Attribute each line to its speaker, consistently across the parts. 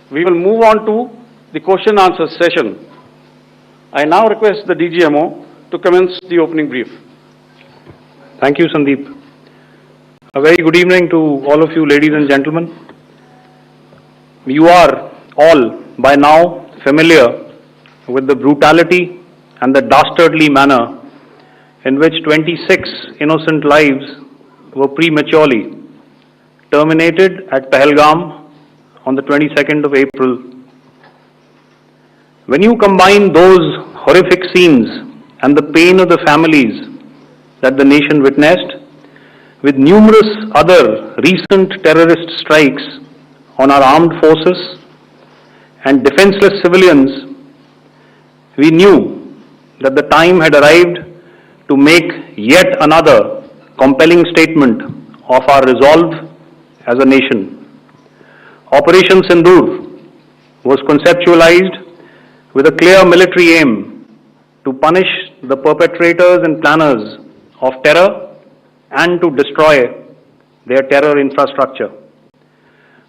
Speaker 1: We will move on to the question answer session. I now request the DGMO to commence the opening brief.
Speaker 2: Thank you, Sandeep. A very good evening to all of you, ladies and gentlemen. You are all by now familiar with the brutality and the dastardly manner in which 26 innocent lives were prematurely terminated at Pahalgam on the 22nd of April. When you combine those horrific scenes and the pain of the families that the nation witnessed with numerous other recent terrorist strikes on our armed forces and defenseless civilians, we knew that the time had arrived to make yet another compelling statement of our resolve as a nation. Operation Sindoor was conceptualized with a clear military aim to punish the perpetrators and planners of terror and to destroy their terror infrastructure.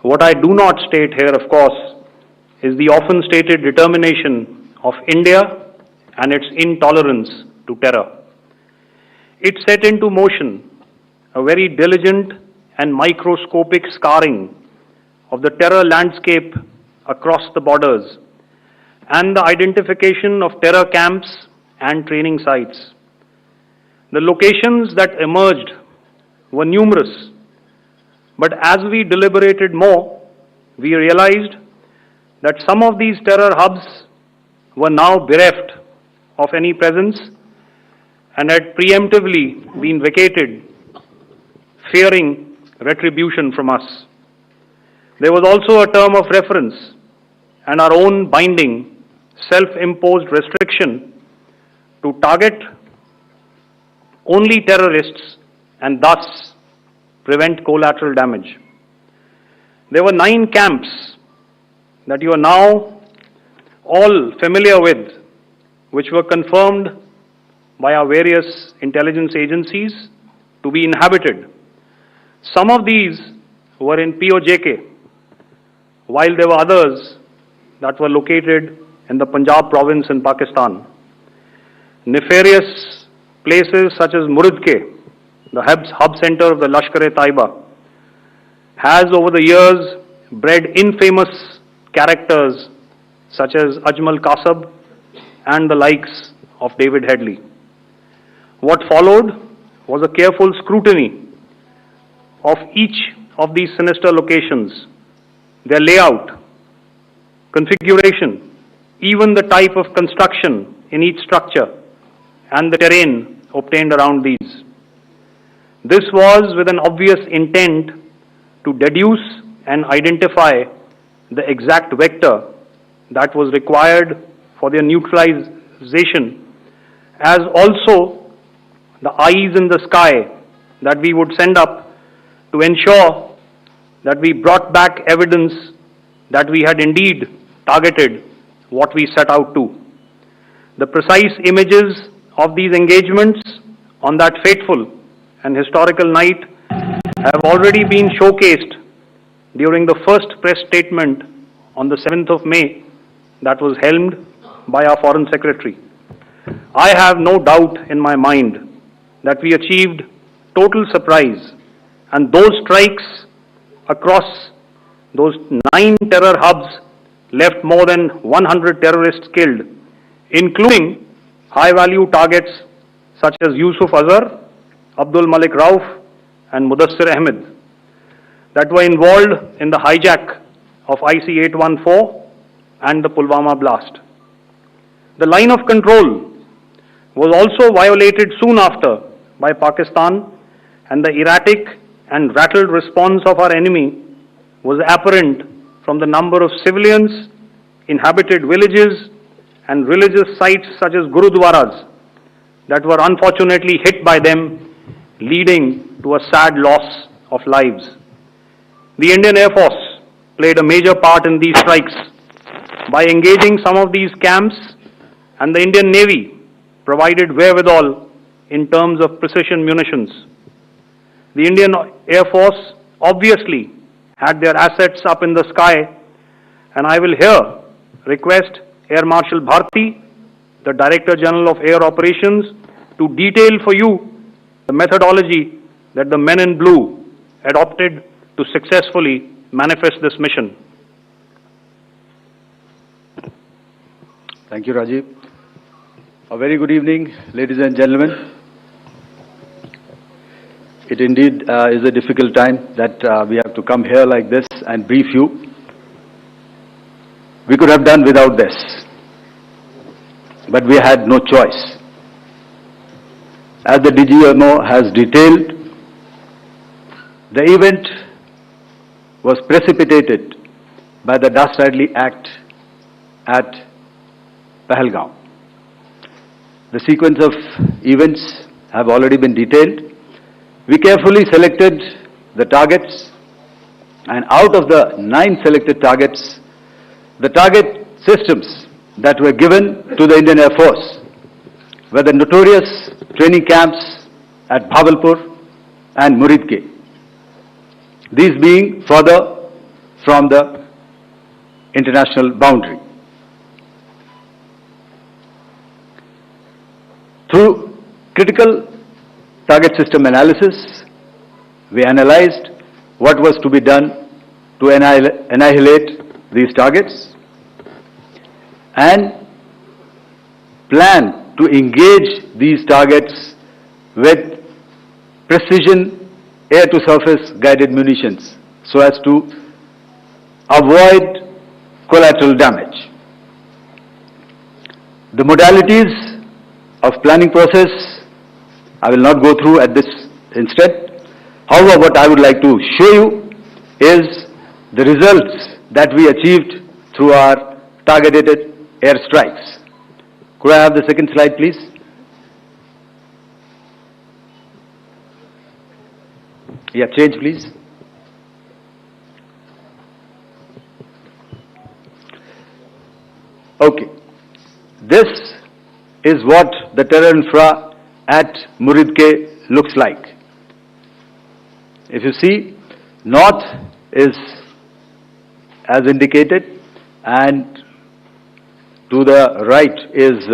Speaker 2: What I do not state here, of course, is the often stated determination of India and its intolerance to terror. It set into motion a very diligent and microscopic scarring of the terror landscape across the borders and the identification of terror camps and training sites. The locations that emerged were numerous, but as we deliberated more, we realized that some of these terror hubs were now bereft of any presence and had preemptively been vacated, fearing retribution from us. There was also a term of reference and our own binding, self-imposed restriction to target only terrorists and thus prevent collateral damage. There were 9 camps that you are now all familiar with, which were confirmed by our various intelligence agencies to be inhabited. Some of these were in POJK, while there were others that were located in the Punjab province in Pakistan. Nefarious places such as Muridke, the hub center of the Lashkar-e-Taiba, has over the years bred infamous characters such as Ajmal Kasab and the likes of David Headley. What followed was a careful scrutiny of each of these sinister locations, their layout, configuration, even the type of construction in each structure, and the terrain obtained around these. This was with an obvious intent to deduce and identify the exact vector that was required for their neutralization, as also the eyes in the sky that we would send up to ensure that we brought back evidence that we had indeed targeted what we set out to. The precise images of these engagements on that fateful and historical night have already been showcased during the first press statement on the 7th of May that was helmed by our Foreign Secretary. I have no doubt in my mind that we achieved total surprise, and those strikes across those 9 terror hubs left more than 100 terrorists killed, including high-value targets such as Yusuf Azhar, Abdul Malik Rauf, and Mudassir Ahmed that were involved in the hijack of IC-814 and the Pulwama blast. The line of control was also violated soon after by Pakistan, and the erratic and rattled response of our enemy was apparent from the number of civilians, inhabited villages, and religious sites such as Gurudwaras that were unfortunately hit by them, leading to a sad loss of lives. The Indian Air Force played a major part in these strikes by engaging some of these camps, and the Indian Navy provided wherewithal in terms of precision munitions. The Indian Air Force obviously had their assets up in the sky, and I will here request Air Marshal Bharti, the Director General of Air Operations, to detail for you the methodology that the men in blue adopted to successfully manifest this mission.
Speaker 3: Thank you, Rajiv. A very good evening, ladies and gentlemen. It indeed is a difficult time that we have to come here like this and brief you. We could have done without this, but we had no choice. As the DGMO has detailed, the event was precipitated by the dastardly act at Pahalgam. The sequence of events have already been detailed. We carefully selected the targets, and out of the 9 selected targets, the target systems that were given to the Indian Air Force were the notorious training camps at Bhavalpur and Muridke, these being further from the international boundary. Through critical target system analysis, we analyzed what was to be done to annihilate these targets and plan to engage these targets with precision air-to-surface guided munitions so as to avoid collateral damage. The modalities of planning process I will not go through at this instant. However, what I would like to show you is the results that we achieved through our targeted airstrikes. Could I have the second slide, please? Yeah, change, please. Okay. This is what the terror infra at Muridke looks like. If you see, north is as indicated, and to the right is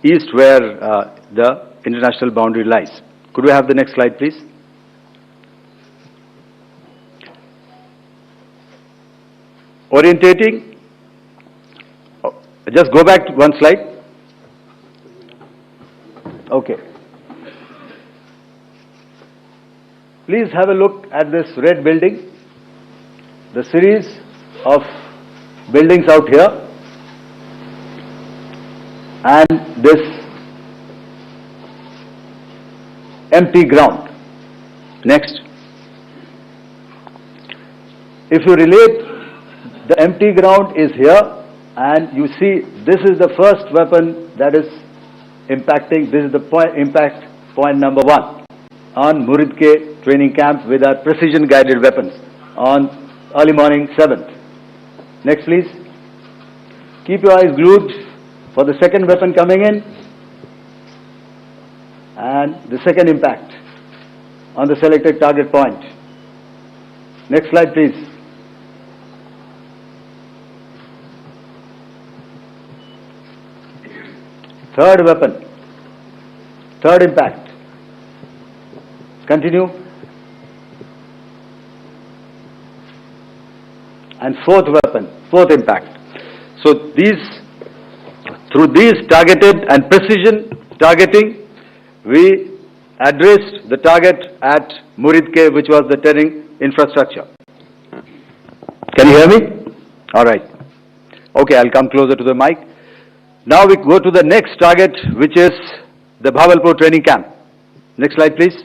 Speaker 3: east, where the international boundary lies. Could we have the next slide, please? Orientating. Just go back to one slide. Okay. Please have a look at this red building, the series of buildings out here, and this empty ground. Next. If you relate, the empty ground is here, and you see this is the first weapon that is impacting. This is the impact point number 1 on Muridke training camp with our precision guided weapons on early morning 7th. Next, please. Keep your eyes glued for the second weapon coming in and the second impact on the selected target point. Next slide, please. Third weapon, third impact. Continue. And fourth weapon, fourth impact. So through these targeted and precision targeting, we addressed the target at Muridke, which was the terrain infrastructure. Can you hear me? All right. Okay, I'll come closer to the mic. Now we go to the next target, which is the Bhavalpur training camp. Next slide, please.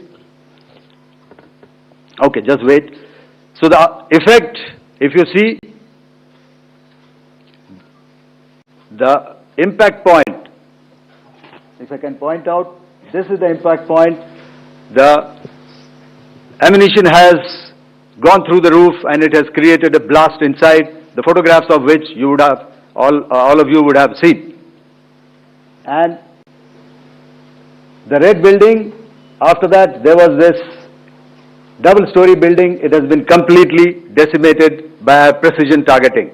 Speaker 3: Okay, just wait. So the effect, if you see, the impact point, if I can point out, this is the impact point. The ammunition has gone through the roof and it has created a blast inside, the photographs of which you would have, all of you would have seen. And the red building, after that there was this double-story building. It has been completely decimated by precision targeting.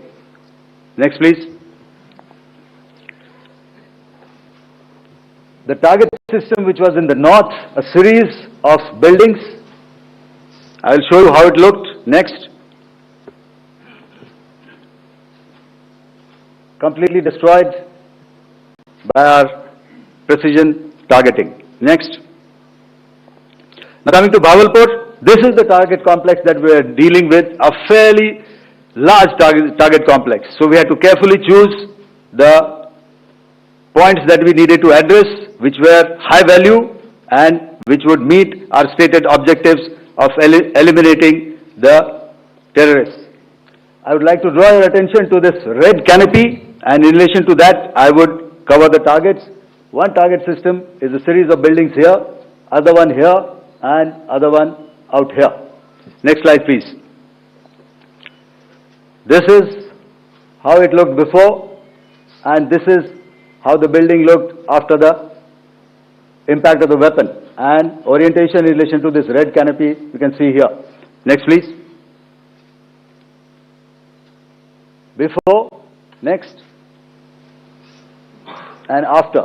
Speaker 3: Next, please. The target system, which was in the north, a series of buildings. I will show you how it looked. Next. Completely destroyed by our precision targeting. Next. Now coming to Bawalpur, this is the target complex that we are dealing with, a fairly large target complex. So we had to carefully choose the points that we needed to address, which were high value and which would meet our stated objectives of eliminating the terrorists. I would like to draw your attention to this red canopy, and in relation to that, I would cover the targets. One target system is a series of buildings here, other one here, and other one out here. Next slide, please. This is how it looked before, and this is how the building looked after the impact of the weapon. And orientation in relation to this red canopy, you can see here. Next, please. Before, next, and after.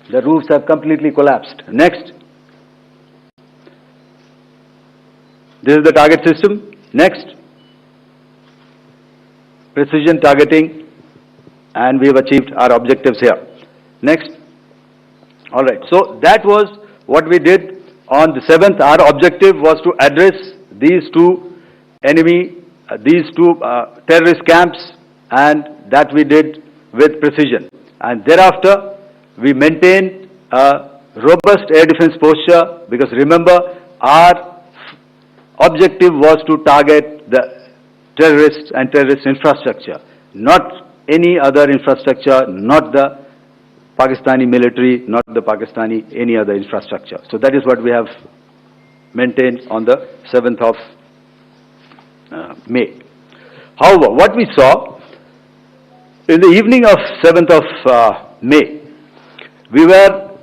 Speaker 3: The roofs have completely collapsed. Next. This is the target system. Next. Precision targeting, and we have achieved our objectives here. Next. All right. So that was what we did on the 7th. Our objective was to address these two terrorist camps, and that we did with precision. And thereafter, we maintained a robust air defense posture, because remember, our objective was to target the terrorists and terrorist infrastructure, not any other infrastructure, not the Pakistani military, not the Pakistani any other infrastructure. So that is what we have maintained on the 7th of May. However, what we saw in the evening of 7th of May, we were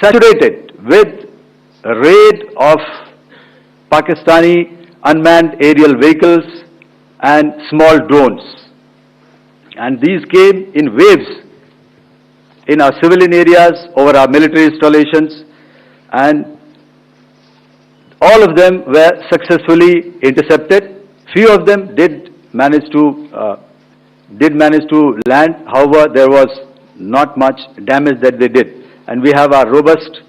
Speaker 3: saturated with a raid of Pakistani unmanned aerial vehicles and small drones. And these came in waves in our civilian areas, over our military installations, and all of them were successfully intercepted. Few of them did manage to land. However, there was not much damage that they did. And we have our robust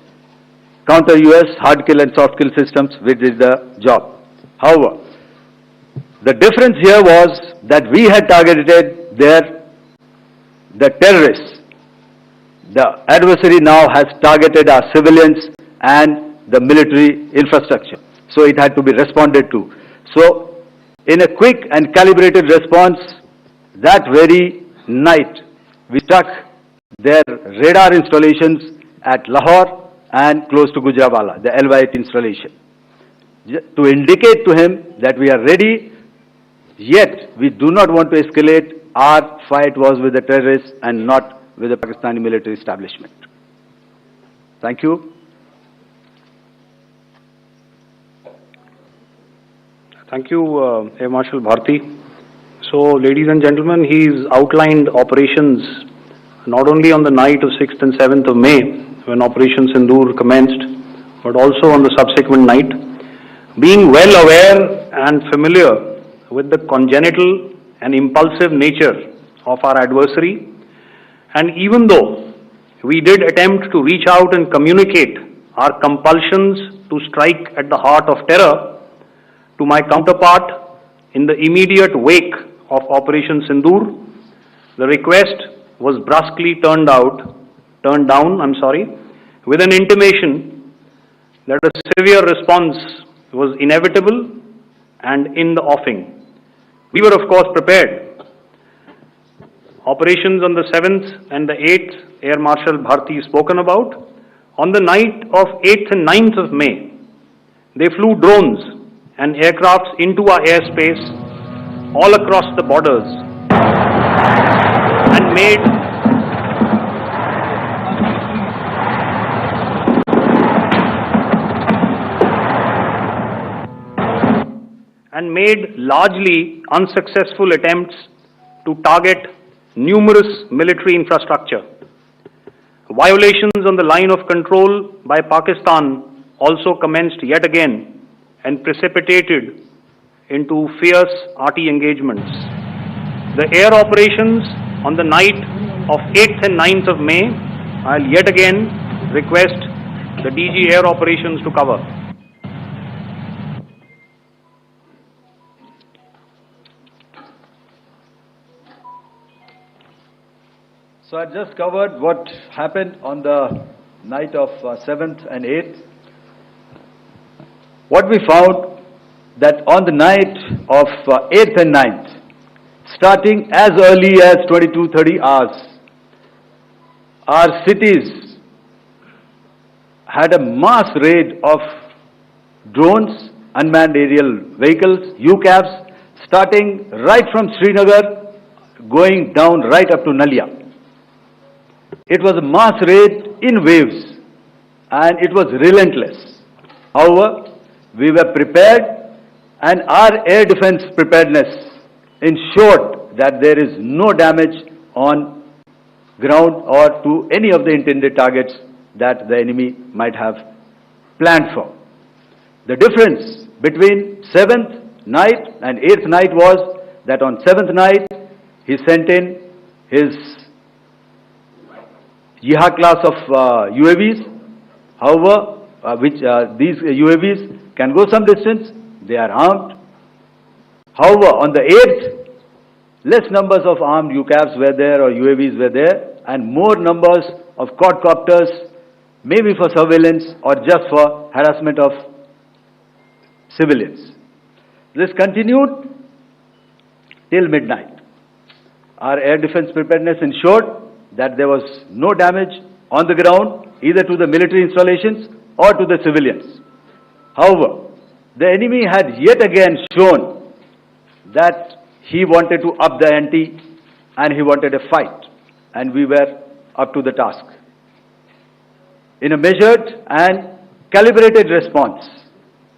Speaker 3: counter-US hard kill and soft kill systems which did the job. However, the difference here was that we had targeted the terrorists. The adversary now has targeted our civilians and the military infrastructure. So it had to be responded to. So in a quick and calibrated response, that very night, we struck their radar installations at Lahore and close to Gujranwala, the LY-8 installation, to indicate to him that we are ready, yet we do not want to escalate. Our fight was with the terrorists and not with the Pakistani military establishment. Thank you.
Speaker 2: Thank you, Air Marshal Bharti. So, ladies and gentlemen, he's outlined operations not only on the night of 6th and 7th of May, when Operation Sindoor commenced, but also on the subsequent night. Being well aware and familiar with the congenital and impulsive nature of our adversary, and even though we did attempt to reach out and communicate our compulsions to strike at the heart of terror to my counterpart in the immediate wake of Operation Sindoor, the request was brusquely turned down, with an intimation that a severe response was inevitable and in the offing. We were, of course, prepared. Operations on the 7th and the 8th, Air Marshal Bharti spoken about. On the night of 8th and 9th of May, they flew drones and aircrafts into our airspace all across the borders and and made largely unsuccessful attempts to target numerous military infrastructure. Violations on the line of control by Pakistan also commenced yet again and precipitated into fierce arty engagements. The air operations on the night of 8th and 9th of May, I'll yet again request the DG Air Operations to cover.
Speaker 3: So I just covered what happened on the night of 7th and 8th. What we found that on the night of 8th and 9th, starting as early as 22:30 hours, our cities had a mass raid of drones, unmanned aerial vehicles, UCAVs, starting right from Srinagar, going down right up to Nalia. It was a mass raid in waves, and it was relentless. However, we were prepared, and our air defense preparedness ensured that there is no damage on ground or to any of the intended targets that the enemy might have planned for. The difference between 7th night and 8th night was that on 7th night, he sent in his Jihad class of UAVs. However, these UAVs can go some distance, they are armed. However, on the 8th, less numbers of armed UCAVs were there or UAVs were there, and more numbers of quadcopters, maybe for surveillance or just for harassment of civilians. This continued till midnight. Our air defense preparedness ensured that there was no damage on the ground, either to the military installations or to the civilians. However, the enemy had yet again shown that he wanted to up the ante and he wanted a fight, and we were up to the task. In a measured and calibrated response,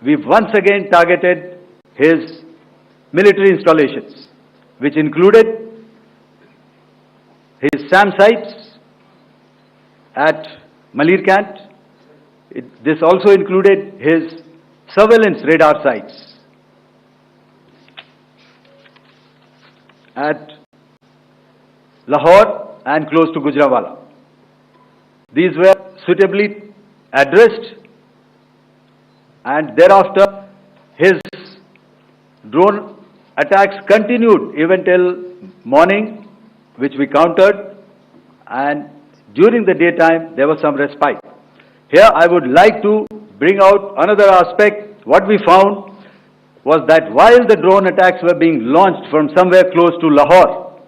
Speaker 3: we once again targeted his military installations, which included his SAM sites at Malirkant. This also included his surveillance radar sites at Lahore and close to Gujranwala. These were suitably addressed, and thereafter his drone attacks continued even till morning, which we countered, and during the daytime there was some respite. Here I would like to bring out another aspect. What we found was that while the drone attacks were being launched from somewhere close to Lahore,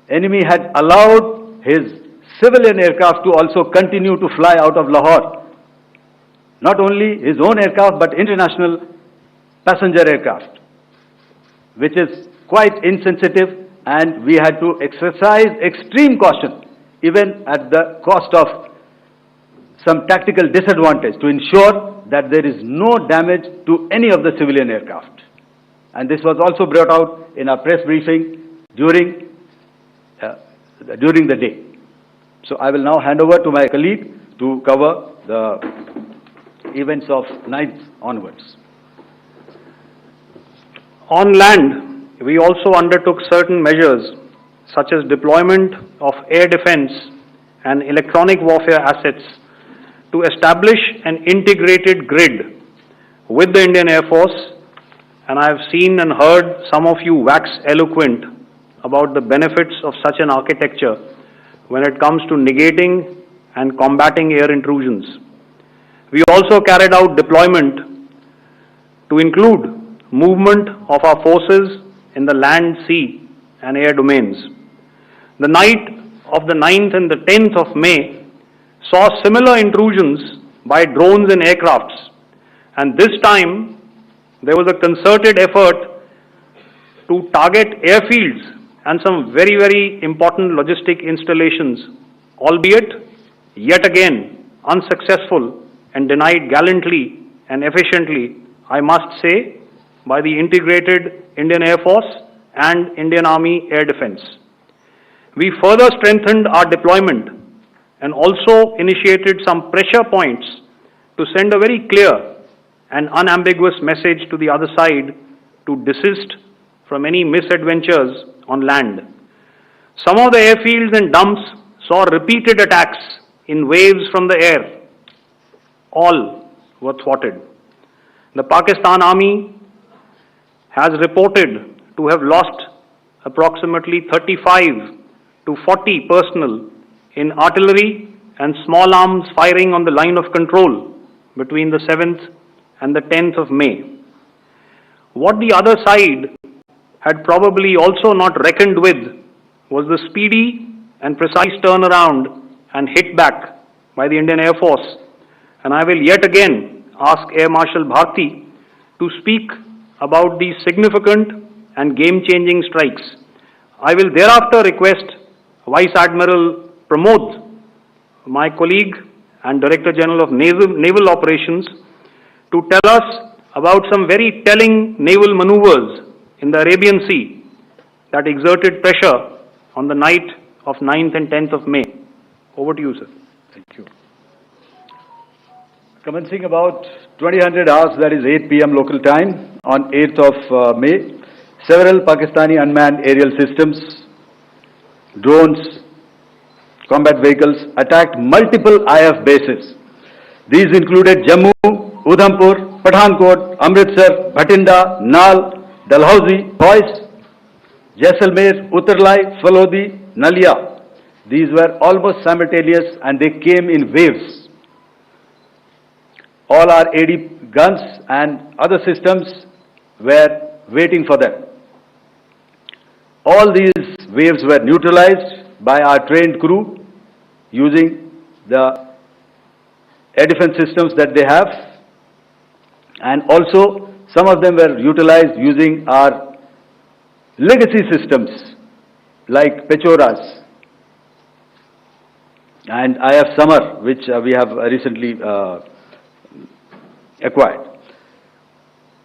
Speaker 3: enemy had allowed his civilian aircraft to also continue to fly out of Lahore. Not only his own aircraft, but international passenger aircraft, which is quite insensitive, and we had to exercise extreme caution, even at the cost of some tactical disadvantage, to ensure that there is no damage to any of the civilian aircraft. And this was also brought out in our press briefing during the day. So I will now hand over to my colleague to cover the events of 9th onwards.
Speaker 2: On land, we also undertook certain measures such as deployment of air defense and electronic warfare assets to establish an integrated grid with the Indian Air Force, and I have seen and heard some of you wax eloquent about the benefits of such an architecture when it comes to negating and combating air intrusions. We also carried out deployment to include movement of our forces in the land, sea and air domains. The night of the 9th and the 10th of May saw similar intrusions by drones and aircrafts, and this time there was a concerted effort to target airfields and some very, very important logistic installations, albeit yet again unsuccessful and denied gallantly and efficiently, I must say, by the integrated Indian Air Force and Indian Army Air Defence. We further strengthened our deployment and also initiated some pressure points to send a very clear and unambiguous message to the other side to desist from any misadventures on land. Some of the airfields and dumps saw repeated attacks in waves from the air. All were thwarted. The Pakistan Army has reported to have lost approximately 35 to 40 personnel in artillery and small arms firing on the line of control between the 7th and the 10th of May. What the other side had probably also not reckoned with was the speedy and precise turnaround and hit back by the Indian Air Force. And I will yet again ask Air Marshal Bharti to speak about these significant and game-changing strikes. I will thereafter request Vice Admiral Pramod, my colleague and Director General of Naval Operations, to tell us about some very telling naval maneuvers in the Arabian Sea that exerted pressure on the night of 9th and 10th of May. Over to you, sir.
Speaker 3: Thank you. Commencing about 2000 hours, that is 8 p.m. local time, on 8th of May, several Pakistani unmanned aerial systems, drones, combat vehicles attacked multiple IF bases. These included Jammu, Udhampur, Pathankot, Amritsar, Bhatinda, Nal, Dalhousie, Boyce, Jaisalmer, Uttarlai, Falodi, Nalia. These were almost simultaneous and they came in waves. All our AD guns and other systems were waiting for them. All these waves were neutralized by our trained crew using the air defense systems that they have, and also some of them were utilized using our legacy systems like Pechoras and IF Summer, which we have recently acquired.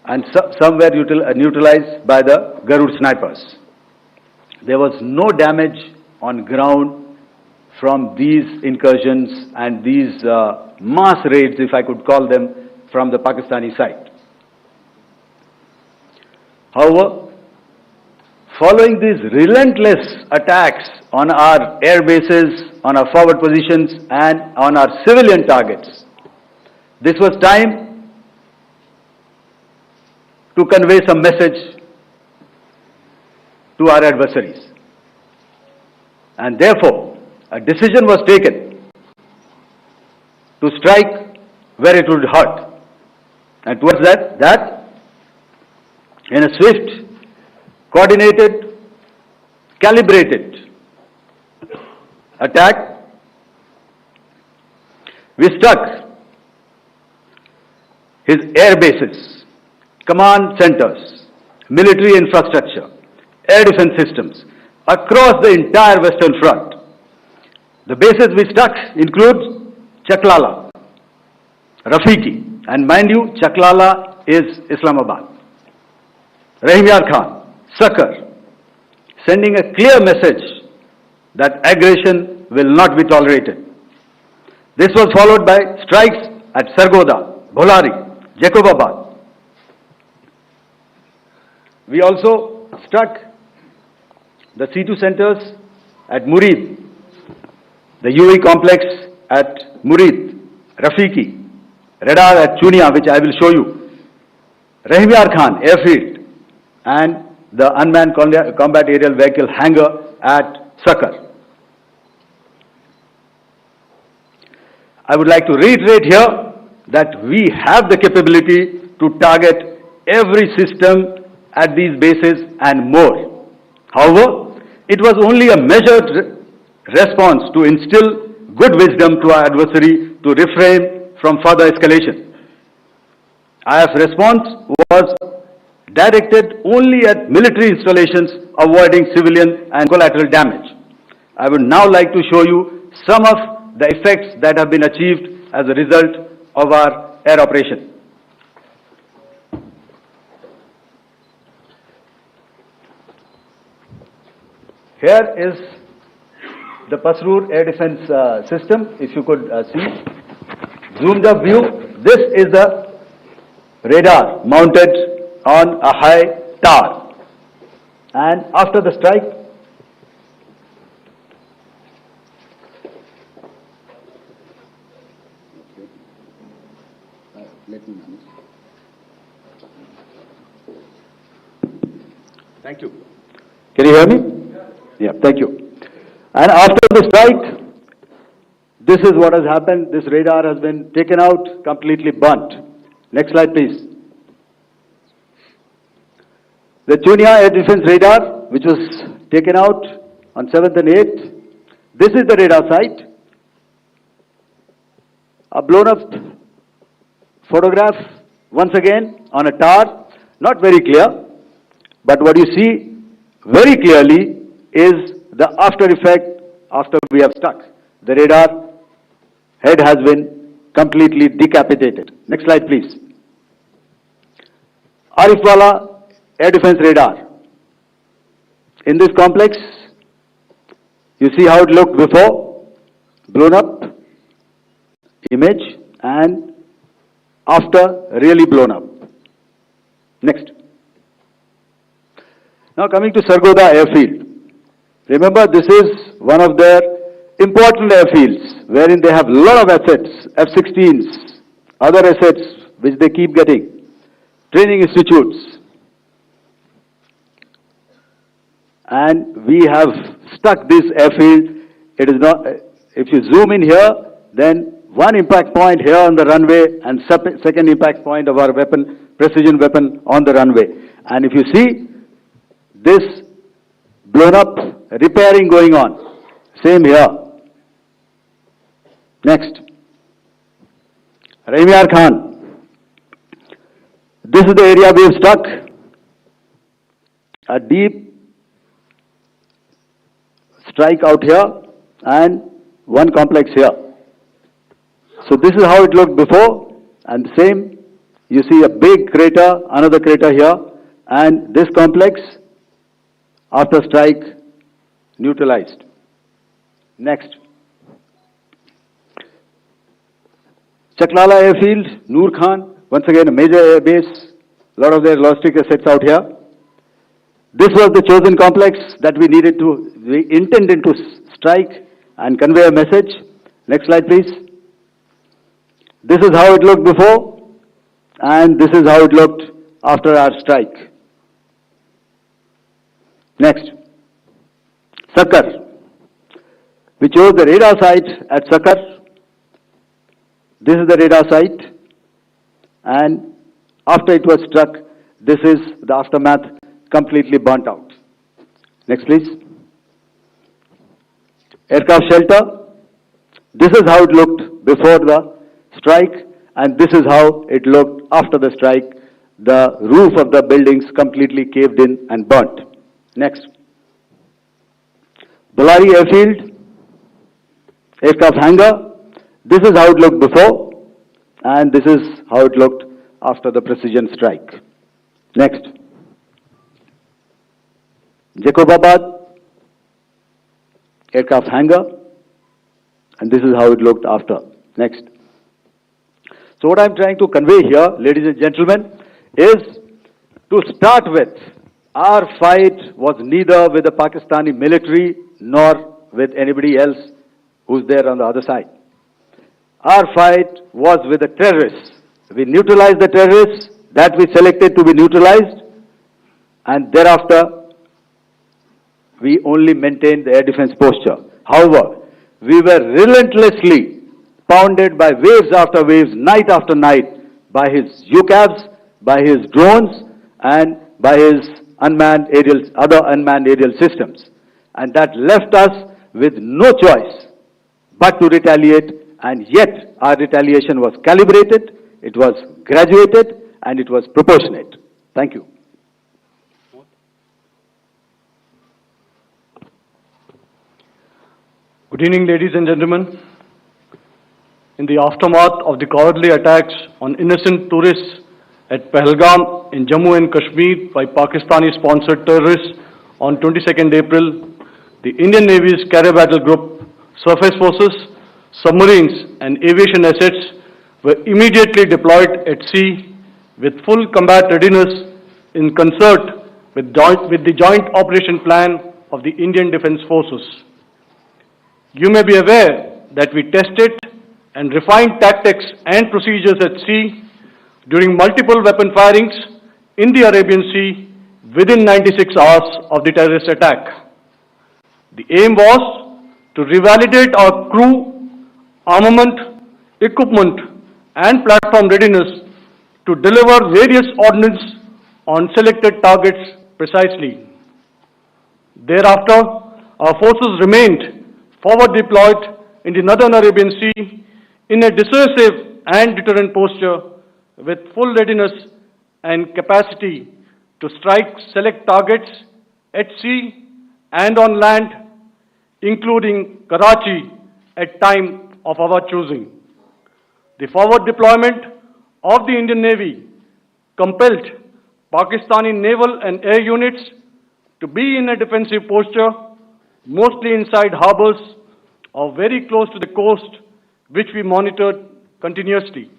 Speaker 3: And some were neutralized by the Garud snipers. There was no damage on ground from these incursions and these mass raids, if I could call them, from the Pakistani side. However, following these relentless attacks on our air bases, on our forward positions and on our civilian targets, this was time to convey some message to our adversaries. And therefore, a decision was taken to strike where it would hurt. And towards that, in a swift, coordinated, calibrated attack, we struck his air bases, command centers, military infrastructure, air defense systems across the entire Western Front. The bases we struck include Chaklala, Rafiki, and mind you, Chaklala is Islamabad. Rahim Yar Khan, Sakar, sending a clear message that aggression will not be tolerated. This was followed by strikes at Sargoda, Bholari, Jacobabad. We also struck the C2 centers at Murid, the UE complex at Murid, Rafiki, radar at Chunia, which I will show you, Rahim Yar Khan airfield, and the unmanned combat aerial vehicle hangar at Sakar. I would like to reiterate here that we have the capability to target every system at these bases and more. However, it was only a measured response to instill good wisdom to our adversary to refrain from further escalation. IF response was directed only at military installations, avoiding civilian and collateral damage. I would now like to show you some of the effects that have been achieved as a result of our air operation. Here is the Pasrur air defense system, if you could see. Zoomed up view, this is the radar mounted on a high tower. And after the strike,
Speaker 1: Thank you.
Speaker 3: can you hear me? Yeah, thank you. And after the strike, this is what has happened. This radar has been taken out, completely burnt. Next slide, please. The Chunia air defense radar, which was taken out on 7th and 8th. This is the radar site. A blown up photograph, once again, on a tower. Not very clear, but what you see very clearly is the after effect after we have struck. The radar head has been completely decapitated. Next slide, please. Arifwala air defense radar. In this complex, you see how it looked before, blown up image, and after really blown up. Next. Now coming to Sargodha airfield. Remember, this is one of their important airfields wherein they have a lot of assets, F-16s, other assets which they keep getting, training institutes. And we have stuck this airfield. It is not, if you zoom in here, then one impact point here on the runway and second impact point of our weapon, precision weapon on the runway. And if you see this blown up repairing going on, same here. Next. Raimiar Khan. This is the area we have struck. A deep strike out here and one complex here. So this is how it looked before, and same, you see a big crater, another crater here, and this complex, after strike, neutralized. Next. Chaklala airfield, Noor Khan, once again a major air base, a lot of their logistic assets out here. This was the chosen complex that we intended to strike and convey a message. Next slide, please. This is how it looked before, and this is how it looked after our strike. Next. Sakar. We chose the radar site at Sakar. This is the radar site, and after it was struck, this is the aftermath, completely burnt out. Next, please. Aircraft shelter. This is how it looked before the strike, and this is how it looked after the strike. The roof of the buildings completely caved in and burnt. Next. Bellary airfield, aircraft hangar. This is how it looked before, and this is how it looked after the precision strike. Next. Jacobabad, aircraft hangar, and this is how it looked after. Next. So what I'm trying to convey here, ladies and gentlemen, is to start with, our fight was neither with the Pakistani military nor with anybody else who's there on the other side. Our fight was with the terrorists. We neutralized the terrorists that we selected to be neutralized, and thereafter we only maintained the air defense posture. However, we were relentlessly pounded by waves after waves, night after night, by his UCAVs, by his drones, and by his other unmanned aerial systems. And that left us with no choice but to retaliate, and yet our retaliation was calibrated, it was graduated, and it was proportionate. Thank you.
Speaker 4: Good evening, ladies and gentlemen. In the aftermath of the cowardly attacks on innocent tourists at Pahalgam in Jammu and Kashmir by Pakistani-sponsored terrorists on 22nd April the Indian Navy's carrier battle group, surface forces, submarines and aviation assets were immediately deployed at sea with full combat readiness in concert with the Joint Operation Plan of the Indian Defence Forces. You may be aware that we tested and refined tactics and procedures at sea during multiple weapon firings in the Arabian Sea within 96 hours of the terrorist attack. The aim was to revalidate our crew, armament, equipment and platform readiness to deliver various ordnance on selected targets precisely. Thereafter, our forces remained forward deployed in the Northern Arabian Sea in a dissuasive and deterrent posture with full readiness and capacity to strike select targets at sea and on land, including Karachi at time of our choosing. The forward deployment of the Indian Navy compelled Pakistani naval and air units to be in a defensive posture, mostly inside harbors or very close to the coast, which we monitored continuously.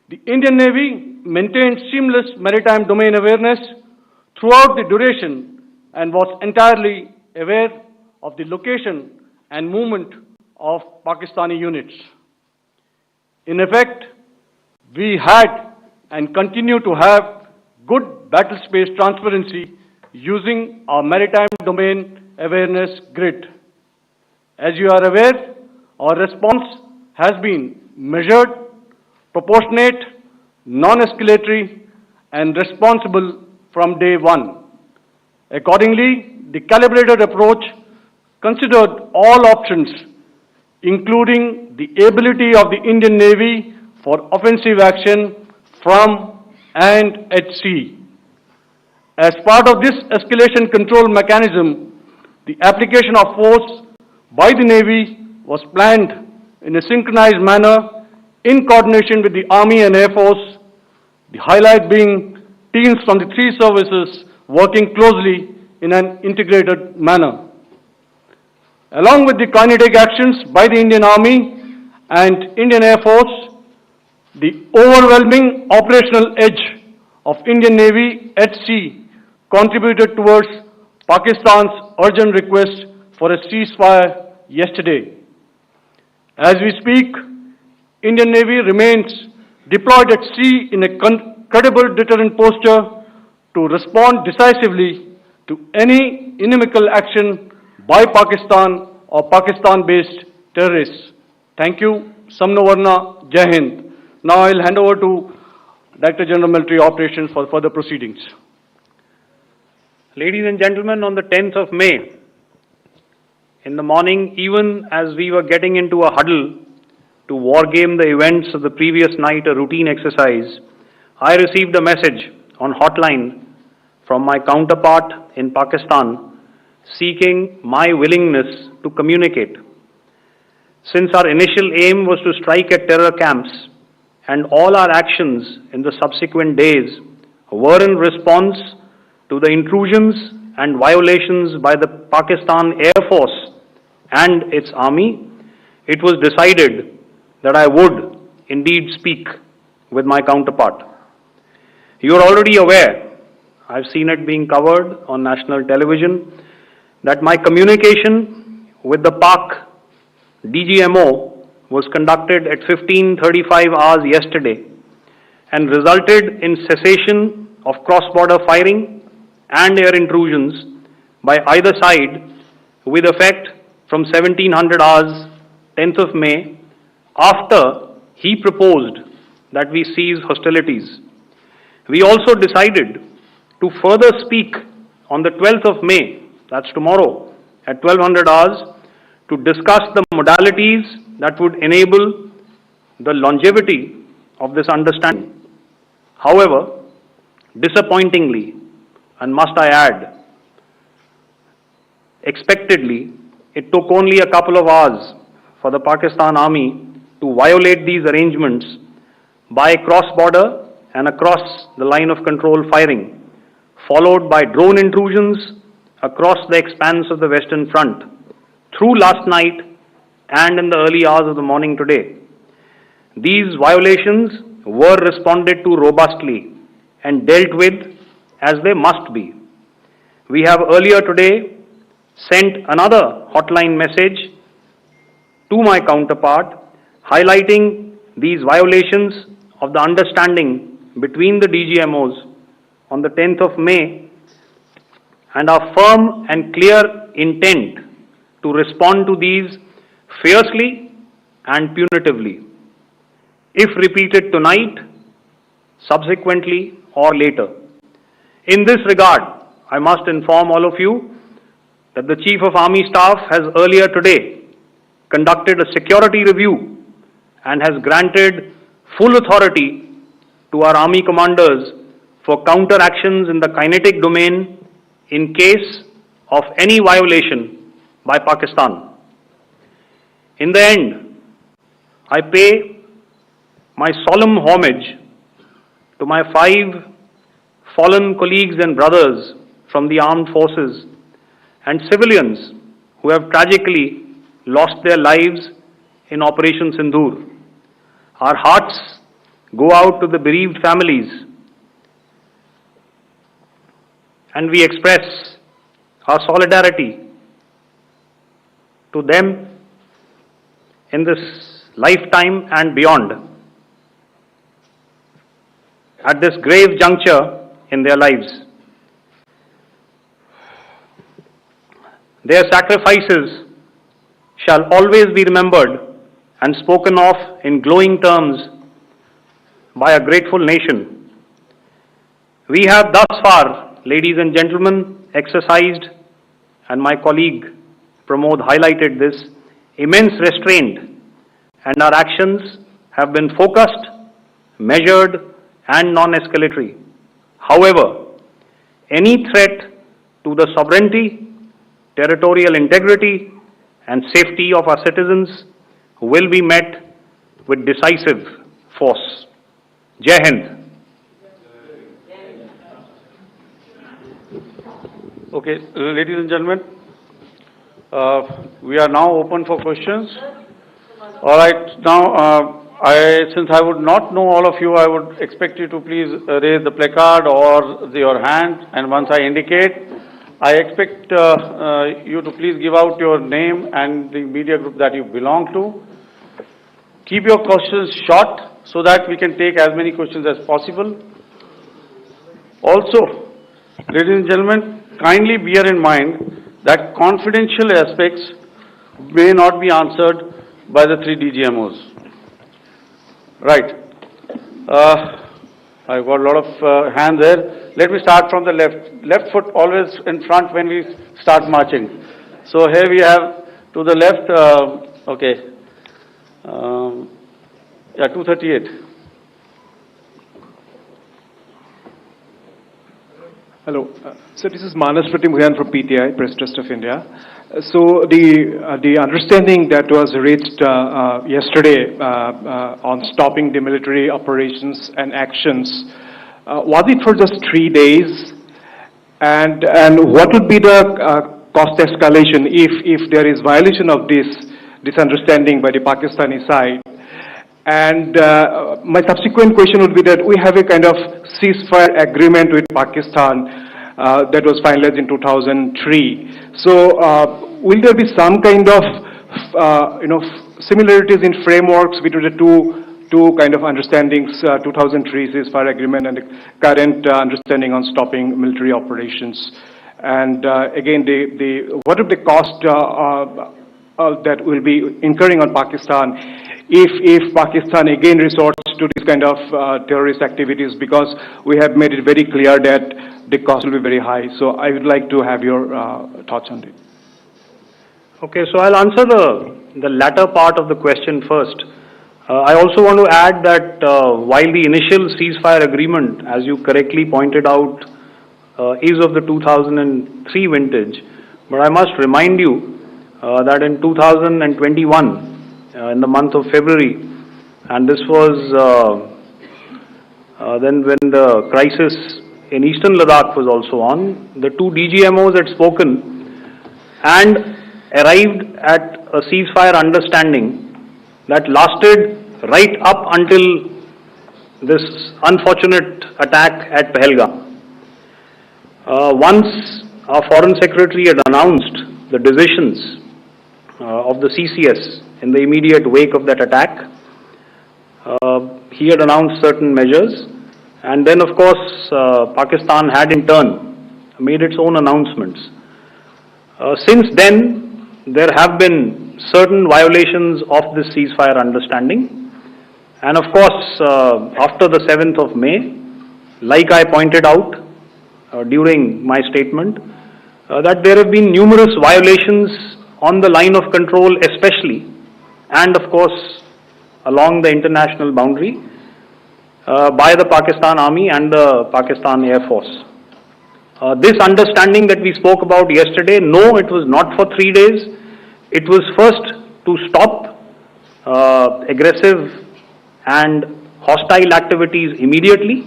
Speaker 4: The Indian Navy maintained seamless maritime domain awareness throughout the duration and was entirely aware of the location and movement of Pakistani units. In effect, we had and continue to have good battle space transparency using our maritime domain awareness grid. As you are aware, our response has been measured, proportionate, non-escalatory, and responsible from day one. Accordingly, the calibrated approach considered all options, including the ability of the Indian Navy for offensive action from and at sea. As part of this escalation control mechanism, the application of force by the Navy was planned in a synchronized manner in coordination with the Army and Air Force, the highlight being teams from the three services working closely in an integrated manner. Along with the kinetic actions by the Indian Army and Indian Air Force, the overwhelming operational edge of Indian Navy at sea contributed towards Pakistan's urgent request for a ceasefire yesterday. As we speak, Indian Navy remains deployed at sea in a credible deterrent posture to respond decisively to any inimical action by Pakistan or Pakistan-based terrorists. Thank you. Samno Varna, Jai Hind. Now I'll hand over to Director General Military Operations for further proceedings.
Speaker 2: Ladies and gentlemen, on the 10th of May, in the morning, even as we were getting into a huddle to wargame the events of the previous night, a routine exercise, I received a message on hotline from my counterpart in Pakistan seeking my willingness to communicate. Since our initial aim was to strike at terror camps and all our actions in the subsequent days were in response to the intrusions and violations by the Pakistan Air Force and its army, it was decided that I would indeed speak with my counterpart. You are already aware, I've seen it being covered on national television, that my communication with the Pak DGMO was conducted at 15:35 hours yesterday and resulted in cessation of cross-border firing and air intrusions by either side with effect from 1700 hours, 10th of May, after he proposed that we cease hostilities. We also decided to further speak on the 12th of May, that's tomorrow, at 1200 hours, to discuss the modalities that would enable the longevity of this understanding. However, disappointingly, and must I add, expectedly, it took only a couple of hours for the Pakistan Army to violate these arrangements by cross-border and across the line of control firing, followed by drone intrusions, across the expanse of the Western Front through last night and in the early hours of the morning today. These violations were responded to robustly and dealt with as they must be. We have earlier today sent another hotline message to my counterpart highlighting these violations of the understanding between the DGMOs on the 10th of May and our firm and clear intent to respond to these fiercely and punitively, if repeated tonight, subsequently or later. In this regard, I must inform all of you that the Chief of Army Staff has earlier today conducted a security review and has granted full authority to our Army commanders for counter-actions in the kinetic domain in case of any violation by Pakistan. In the end, I pay my solemn homage to my 5 fallen colleagues and brothers from the armed forces and civilians who have tragically lost their lives in Operation Sindoor. Our hearts go out to the bereaved families and we express our solidarity to them in this lifetime and beyond at this grave juncture in their lives. Their sacrifices shall always be remembered and spoken of in glowing terms by a grateful nation. We have thus far, ladies and gentlemen, exercised, and my colleague Pramod highlighted this, immense restraint, and our actions have been focused, measured, and non-escalatory. However, any threat to the sovereignty, territorial integrity, and safety of our citizens will be met with decisive force. Jai Hind.
Speaker 1: Okay, ladies and gentlemen, we are now open for questions. All right, now since I would not know all of you, I would expect you to please raise the placard or your hand, and once I indicate, I expect you to please give out your name and the media group that you belong to. Keep your questions short so that we can take as many questions as possible. Also, ladies and gentlemen, kindly bear in mind that confidential aspects may not be answered by the 3 DGMOs. Right. I've got a lot of hands there. Let me start from the left. Left foot always in front when we start marching. So here we have to the left, okay. Yeah, 238.
Speaker 5: Hello. So this is Manas Pratimurian from PTI, Press Trust of India. So the understanding that was reached yesterday on stopping the military operations and actions, was it for just 3 days? And what would be the cost escalation if there is violation of this understanding by the Pakistani side? And my subsequent question would be that we have a kind of ceasefire agreement with Pakistan that was finalized in 2003. So will there be some kind of similarities in frameworks between the two kind of understandings, 2003 ceasefire agreement and the current understanding on stopping military operations? And again, what would the cost that will be incurring on Pakistan if Pakistan again resorts to this kind of terrorist activities, because we have made it very clear that the cost will be very high. So I would like to have your thoughts on it.
Speaker 2: Okay, so I'll answer the latter part of the question first. I also want to add that while the initial ceasefire agreement, as you correctly pointed out, is of the 2003 vintage, but I must remind you that in 2021, in the month of February, and this was then when the crisis in eastern Ladakh was also on. The two DGMOs had spoken and arrived at a ceasefire understanding that lasted right up until this unfortunate attack at Pahalgam. Once our Foreign Secretary had announced the decisions of the CCS in the immediate wake of that attack, he had announced certain measures, and then of course Pakistan had in turn made its own announcements. Since then, there have been certain violations of this ceasefire understanding, and of course after the 7th of May, like I pointed out during my statement, that there have been numerous violations on the line of control especially, and of course along the international boundary by the Pakistan Army and the Pakistan Air Force. This understanding that we spoke about yesterday, no, it was not for 3 days. It was first to stop aggressive and hostile activities immediately,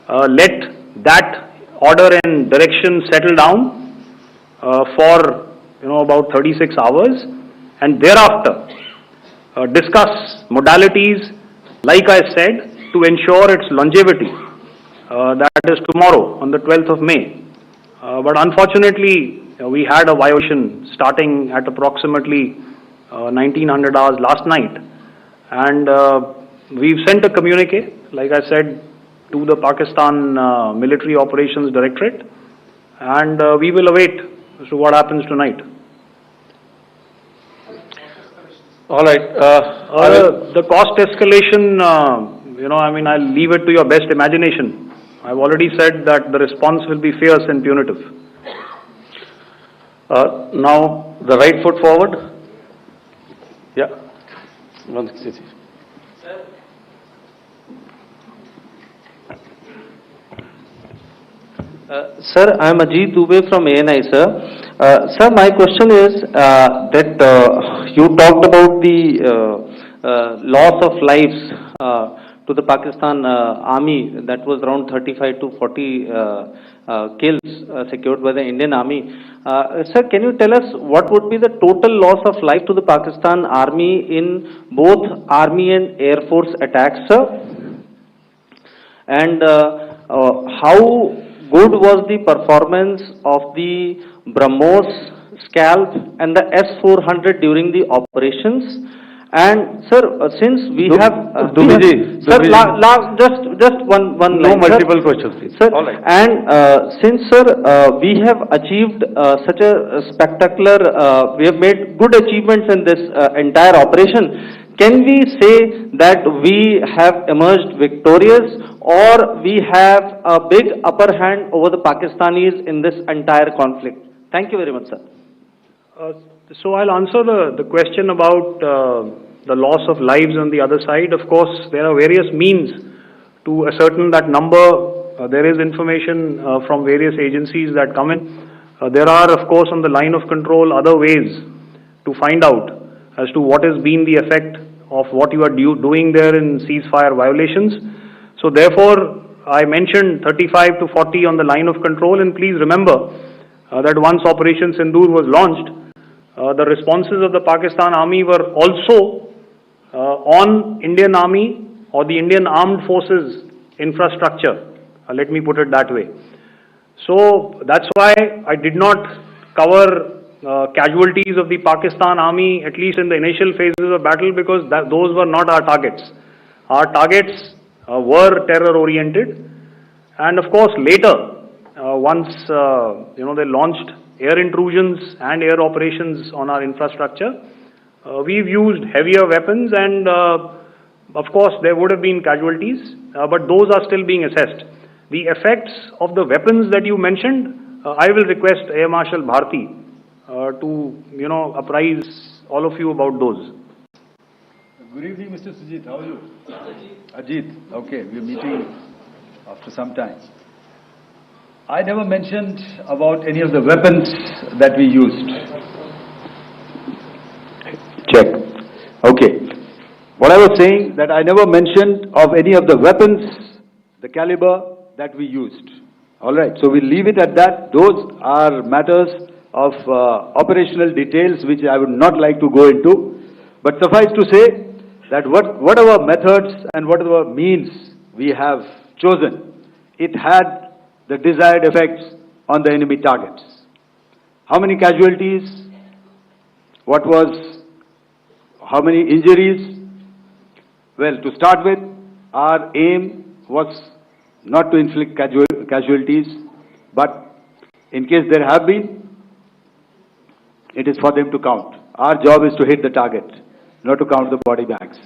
Speaker 2: let that order and direction settle down for about 36 hours, and thereafter discuss modalities, like I said, to ensure its longevity. That is tomorrow on the 12th of May. But unfortunately, we had a violation starting at approximately 1900 hours last night, and we've sent a communique, like I said, to the Pakistan Military Operations Directorate, and we will await as to what happens tonight.
Speaker 1: All right.
Speaker 2: The cost escalation, I'll leave it to your best imagination. I've already said that the response will be fierce and punitive.
Speaker 1: Now, the right foot forward. Yeah.
Speaker 6: Sir, I am Ajit Dubey from ANI, sir. Sir, my question is that you talked about the loss of lives to the Pakistan Army, that was around 35 to 40 kills secured by the Indian Army. Sir, can you tell us what would be the total loss of life to the Pakistan Army in both Army and Air Force attacks, sir? And how good was the performance of the BrahMos, Scalp and the S-400 during the operations? And sir, since we have sir, just one line,
Speaker 1: no multiple
Speaker 6: sir.
Speaker 1: questions, please.
Speaker 6: Sir,
Speaker 1: all right.
Speaker 6: and since sir, we have achieved such a spectacular, we have made good achievements in this entire operation. Can we say that we have emerged victorious, or we have a big upper hand over the Pakistanis in this entire conflict? Thank you very much, sir.
Speaker 2: So I'll answer the question about the loss of lives on the other side. Of course, there are various means to ascertain that number. There is information from various agencies that come in. There are, of course, on the line of control, other ways to find out as to what has been the effect of what you are doing there in ceasefire violations. So therefore, I mentioned 35 to 40 on the line of control, and please remember that once Operation Sindoor was launched, the responses of the Pakistan Army were also on Indian Army or the Indian Armed Forces infrastructure. Let me put it that way. So that's why I did not cover casualties of the Pakistan Army, at least in the initial phases of battle, because those were not our targets. Our targets were terror-oriented, and of course later, once they launched air intrusions and air operations on our infrastructure, we've used heavier weapons, and of course there would have been casualties, but those are still being assessed. The effects of the weapons that you mentioned, I will request Air Marshal Bharti to apprise all of you about those.
Speaker 3: Good evening, Mr. Sujit. How are you? Ajit. Okay, we're meeting after some time. I never mentioned about any of the weapons that we used. Check. Okay. What I was saying, that I never mentioned of any of the weapons, the caliber, that we used. All right, so we'll leave it at that. Those are matters of operational details which I would not like to go into. But suffice to say that whatever methods and whatever means we have chosen, it had the desired effects on the enemy targets. How many casualties? How many injuries? Well, to start with, our aim was not to inflict casualties, but in case there have been, it is for them to count. Our job is to hit the target, not to count the body bags.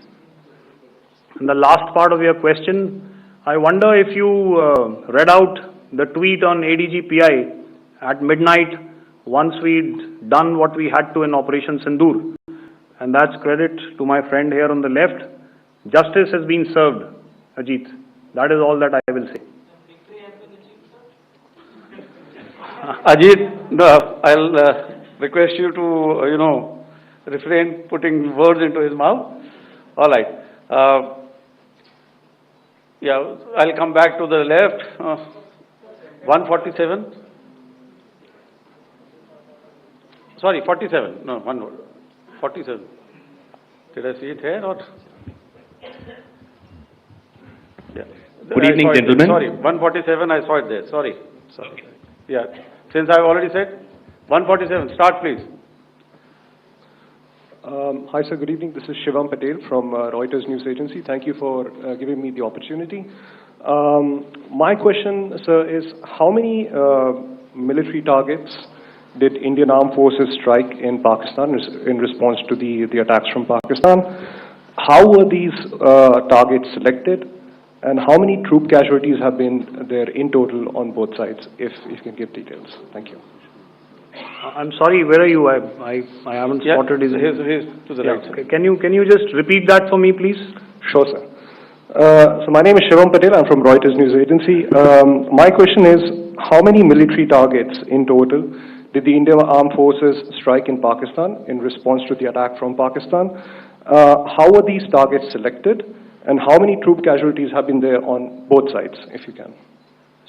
Speaker 2: And the last part of your question, I wonder if you read out the tweet on ADG-PI at midnight once we'd done what we had to in Operation Sindoor. And that's credit to my friend here on the left. Justice has been served, Ajit. That is all that I will say.
Speaker 1: Ajit, I'll request you to, refrain putting words into his mouth. All right. Yeah, I'll come back to the left. 147. Sorry, 47. No, 47. Did I see it here or? Yeah.
Speaker 7: Good evening, gentlemen.
Speaker 1: Sorry, 147, I saw it there. Sorry. Yeah. Since I've already said, 147, start please.
Speaker 5: Hi, sir. Good evening. This is Shivam Patel from Reuters News Agency. Thank you for giving me the opportunity. My question, sir, is how many military targets did Indian Armed Forces strike in Pakistan in response to the attacks from Pakistan? How were these targets selected? And how many troop casualties have been there in total on both sides, if you can give details? Thank you.
Speaker 2: I'm sorry, where are you? I haven't spotted his...
Speaker 1: He's to the right.
Speaker 2: Okay. Can you just repeat that for me, please?
Speaker 5: Sure, sir. So my name is Shivam Patel. I'm from Reuters News Agency. My question is, how many military targets in total did the Indian Armed Forces strike in Pakistan in response to the attack from Pakistan? How were these targets selected? And how many troop casualties have been there on both sides, if you can?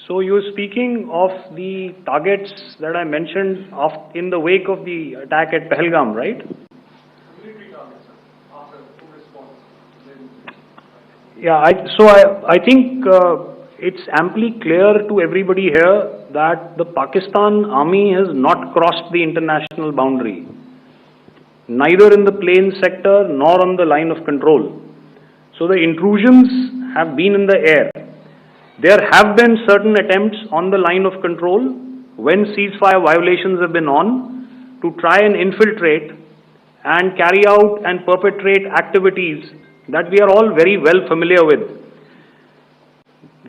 Speaker 2: So you're speaking of the targets that I mentioned in the wake of the attack at Pahalgam, right?
Speaker 5: Military targets, after response.
Speaker 2: Yeah, I think it's amply clear to everybody here that the Pakistan Army has not crossed the international boundary, neither in the plain sector nor on the line of control. So the intrusions have been in the air. There have been certain attempts on the line of control when ceasefire violations have been on to try and infiltrate and carry out and perpetrate activities that we are all very well familiar with.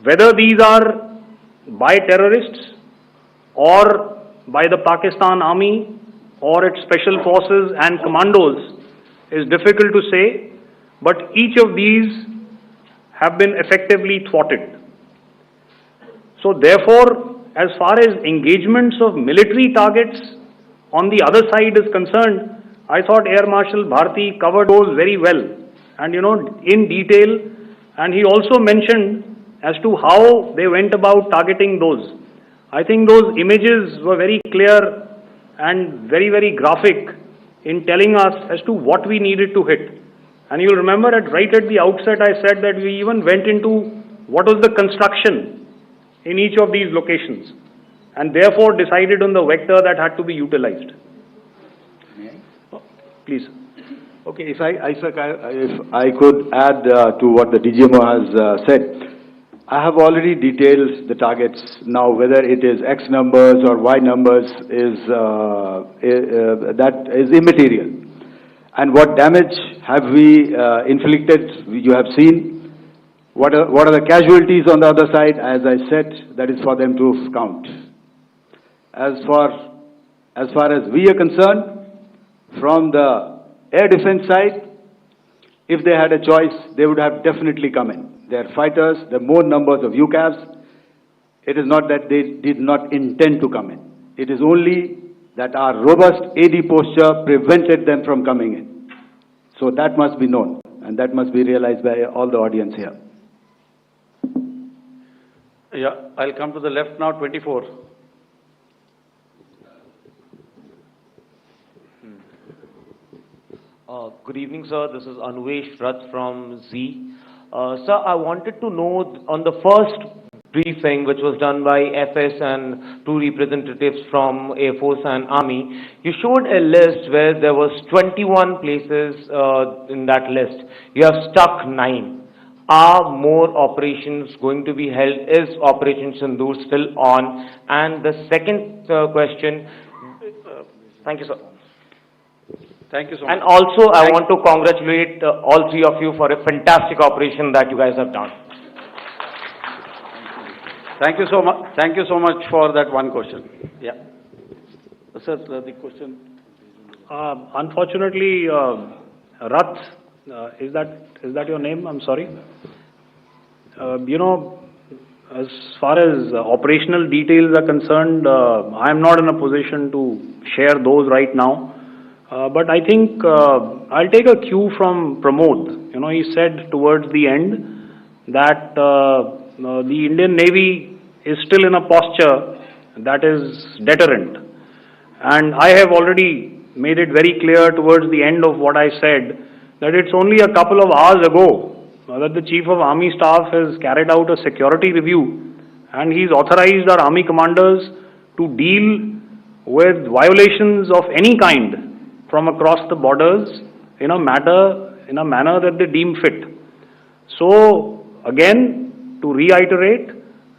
Speaker 2: Whether these are by terrorists or by the Pakistan Army or its special forces and commandos is difficult to say, but each of these have been effectively thwarted. So therefore, as far as engagements of military targets on the other side is concerned, I thought Air Marshal Bharti covered those very well and in detail, and he also mentioned as to how they went about targeting those. I think those images were very clear and very, very graphic in telling us as to what we needed to hit. And you'll remember right at the outset I said that we even went into what was the construction in each of these locations and therefore decided on the vector that had to be utilized. Please.
Speaker 3: Okay, if I could add to what the DGMO has said, I have already detailed the targets. Now, whether it is X numbers or Y numbers that is immaterial. And what damage have we inflicted? You have seen. What are the casualties on the other side? As I said, that is for them to count. As far as we are concerned, from the air defense side, if they had a choice, they would have definitely come in. They are fighters, there are more numbers of UCAVs. It is not that they did not intend to come in. It is only that our robust AD posture prevented them from coming in. So that must be known, and that must be realized by all the audience here.
Speaker 1: Yeah, I'll come to the left now, 24.
Speaker 7: Good evening, sir. This is Anvesh Rath from Z. Sir, I wanted to know on the first briefing, which was done by FS and two representatives from Air Force and Army, you showed a list where there was 21 places in that list. You have stuck 9. Are more operations going to be held? Is Operation Sindoor still on? And the second question, thank you, sir.
Speaker 1: Thank you so much.
Speaker 7: And also, I want to congratulate all three of you for a fantastic operation that you guys have done.
Speaker 1: Thank you so much. Thank you so much for that one question. Yeah. Sir, the question.
Speaker 2: Unfortunately, Rath, is that your name? I'm sorry. As far as operational details are concerned, I am not in a position to share those right now. But I think I'll take a cue from Pramod. He said towards the end that the Indian Navy is still in a posture that is deterrent. And I have already made it very clear towards the end of what I said that it's only a couple of hours ago that the Chief of Army Staff has carried out a security review and he's authorized our Army commanders to deal with violations of any kind from across the borders in a manner that they deem fit. So, again, to reiterate,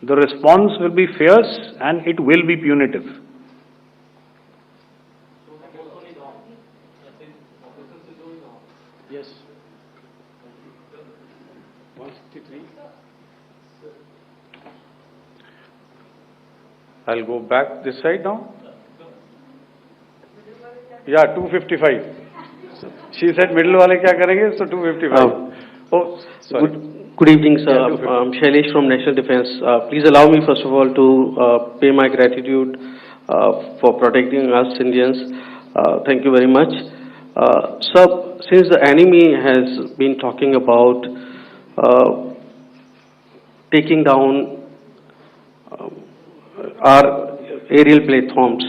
Speaker 2: the response will be fierce and it will be punitive.
Speaker 1: Yes. 163. I'll go back this side now. Yeah, 255. She said middle wale kya karenge, so 255. Oh, sorry.
Speaker 8: Good evening, sir.
Speaker 1: Yeah, 255.
Speaker 8: I'm Shailesh from National Defense. Please allow me, first of all, to pay my gratitude for protecting us Indians. Thank you very much. Sir, since the enemy has been talking about taking down our aerial platforms,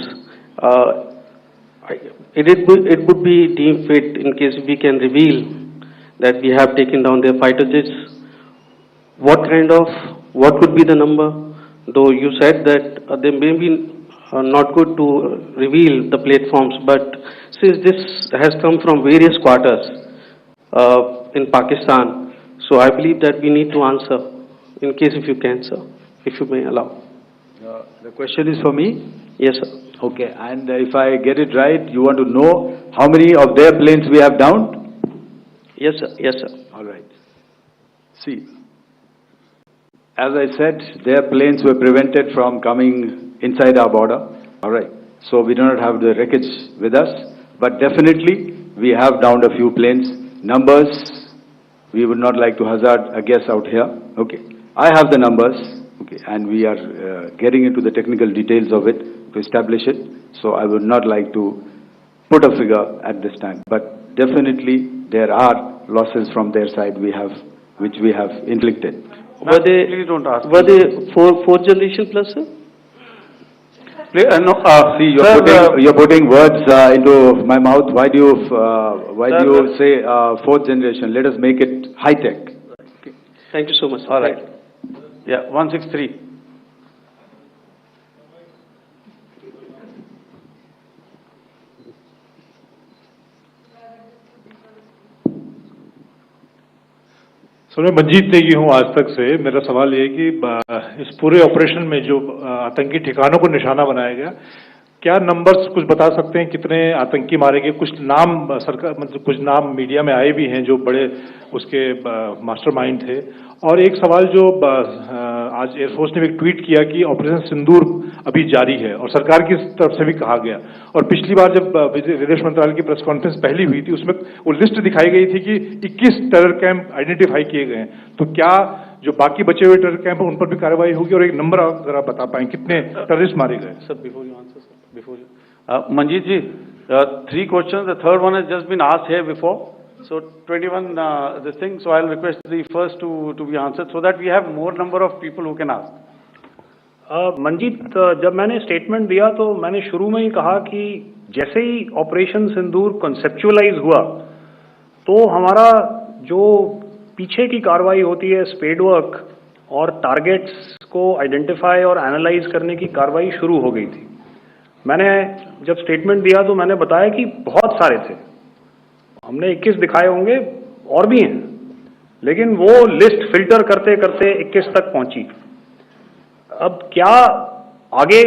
Speaker 8: it would be deemed fit in case we can reveal that we have taken down their fighter jets. What could be the number? Though you said that they may be not good to reveal the platforms, but since this has come from various quarters in Pakistan, so I believe that we need to answer, in case if you can, sir, if you may allow.
Speaker 3: The question is for me?
Speaker 8: Yes, sir.
Speaker 3: Okay, and if I get it right, you want to know how many of their planes we have downed?
Speaker 8: Yes, sir. Yes, sir.
Speaker 3: All right. See, as I said, their planes were prevented from coming inside our border. All right. So we do not have the wreckage with us, but definitely we have downed a few planes. Numbers, we would not like to hazard a guess out here. Okay. I have the numbers. Okay, and we are getting into the technical details of it to establish it. So I would not like to put a figure at this time, but definitely there are losses from their side which we have inflicted.
Speaker 8: Were they,
Speaker 1: please don't ask.
Speaker 8: Were they fourth generation plus, sir?
Speaker 1: No,
Speaker 3: See,
Speaker 1: sir,
Speaker 3: you're putting words into my mouth. Why do you say fourth generation? Let us make it high tech.
Speaker 8: Okay. Thank you so much.
Speaker 1: All right. Yeah, 163.
Speaker 9: Sir मैं मंजीत नेगी हूँ आज तक से। मेरा सवाल ये है कि इस पूरे ऑपरेशन में जो आतंकी ठिकानों को निशाना बनाया गया, क्या नंबर्स कुछ बता सकते हैं कितने आतंकी मारे गए? कुछ नाम सरकार मतलब कुछ नाम मीडिया में आए भी हैं जो बड़े उसके मास्टरमाइंड थे। और एक सवाल जो आज एयरफोर्स ने भी एक ट्वीट किया कि ऑपरेशन सिंदूर अभी जारी है और सरकार की तरफ से भी कहा गया। और पिछली बार जब विदेश मंत्रालय की प्रेस कॉन्फ्रेंस पहली हुई थी उसमें वो लिस्ट दिखाई गई थी कि 21 टेरर कैंप आइडेंटिफाई किए गए हैं। तो क्या जो बाकी बचे हुए टेरर कैंप उन पर भी कार्रवाई होगी? और एक नंबर अगर आप बता पाएं कितने टेररिस्ट मारे गए?
Speaker 1: Sir, before you answer, sir, before you. Manjeet ji, 3 questions. The third one has just been asked here before. So 21, this thing. So I'll request the first to be answered so that we have more number of people who can ask.
Speaker 2: Manjeet, जब मैंने statement दिया तो मैंने शुरू में ही कहा कि जैसे ही ऑपरेशन सिंदूर कॉन्सेप्चुअलाइज हुआ तो हमारा जो पीछे की कार्रवाई होती है, स्पेड वर्क और टारगेट्स को आइडेंटिफाई और एनालाइज करने की कार्रवाई शुरू हो गई थी। मैंने जब स्टेटमेंट दिया तो मैंने बताया कि बहुत सारे थे, हमने 21 दिखाए होंगे, और भी हैं, लेकिन वो लिस्ट फिल्टर करते करते 21 तक पहुंची। अब क्या आगे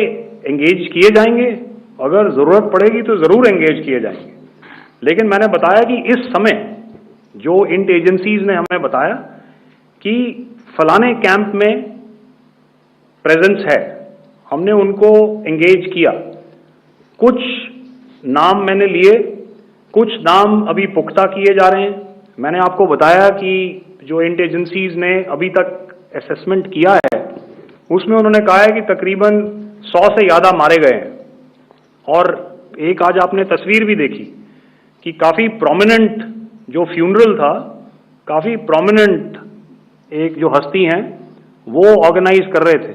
Speaker 2: एंगेज किए जाएंगे? अगर जरूरत पड़ेगी तो जरूर एंगेज किए जाएंगे, लेकिन मैंने बताया कि इस समय जो इंट एजेंसीज ने हमें बताया कि फलाने कैंप में प्रेजेंस है, हमने उनको एंगेज किया। कुछ नाम मैंने लिए, कुछ नाम अभी पुख्ता किए जा रहे हैं। मैंने आपको बताया कि जो इंट एजेंसीज ने अभी तक असेसमेंट किया है उसमें उन्होंने कहा है कि तकरीबन 100 से ज़्यादा मारे गए हैं। और एक आज आपने तस्वीर भी देखी कि काफ़ी प्रोमिनेंट जो फ्यूनरल था, काफ़ी प्रोमिनेंट एक जो हस्ती हैं वो ऑर्गेनाइज कर रहे थे,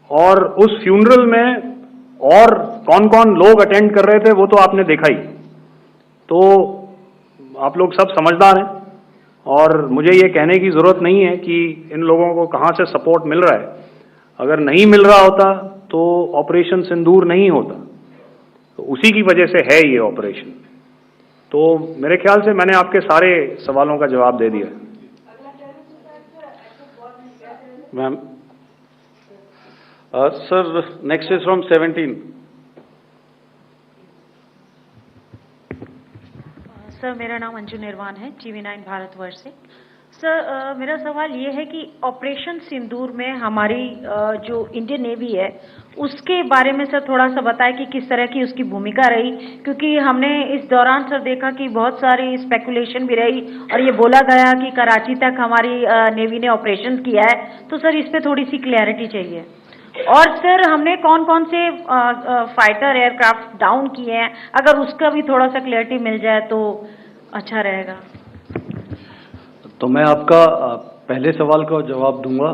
Speaker 2: और उस फ्यूनरल में और कौन कौन लोग अटेंड कर रहे थे वो तो आपने देखा ही। तो आप लोग सब समझदार हैं, और मुझे ये कहने की ज़रूरत नहीं है कि इन लोगों को कहाँ से सपोर्ट मिल रहा है। अगर नहीं मिल रहा होता तो ऑपरेशन सिंदूर नहीं होता, तो उसी की वजह से है ये ऑपरेशन। तो मेरे ख्याल से मैंने आपके सारे सवालों का जवाब दे दिया।
Speaker 1: Ma'am, sir, next is from 17।
Speaker 10: Sir, मेरा नाम अंजू निर्वाण है, TV9 भारतवर्ष से। सर, मेरा सवाल ये है कि ऑपरेशन सिंदूर में हमारी जो इंडियन नेवी है उसके बारे में सर थोड़ा सा बताएं कि किस तरह की उसकी भूमिका रही, क्योंकि हमने इस दौरान सर देखा कि बहुत सारी स्पेकुलेशन भी रही और ये बोला गया कि कराची तक हमारी नेवी ने ऑपरेशन किया है। तो सर इस पे थोड़ी सी क्लैरिटी चाहिए। और सर हमने कौन कौन से फाइटर एयरक्राफ्ट डाउन किए हैं, अगर उसका भी थोड़ा सा क्लैरिटी मिल जाए तो अच्छा रहेगा।
Speaker 4: तो मैं आपका पहले सवाल का जवाब दूंगा।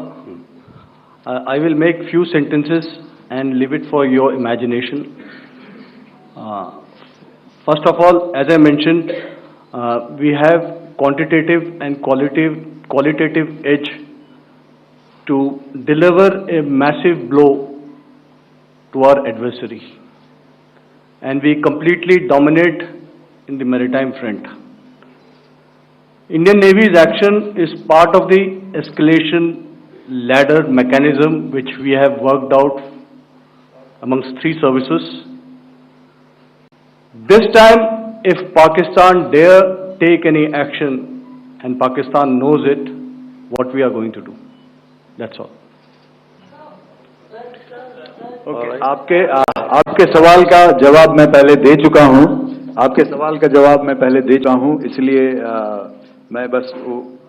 Speaker 4: I will make few sentences and leave it for your imagination. First of all, as I mentioned, we have quantitative and qualitative edge to deliver a massive blow to our adversary, and we completely dominate in the maritime front. Indian Navy's action is part of the escalation ladder mechanism which we have worked out amongst 3 services. This time, if Pakistan dare take any action, and Pakistan knows it, what we are going to do. That's all.
Speaker 3: Okay. आपके सवाल का जवाब मैं पहले दे चुका हूं। आपके सवाल का जवाब मैं पहले दे चुका हूं, इसलिए मैं बस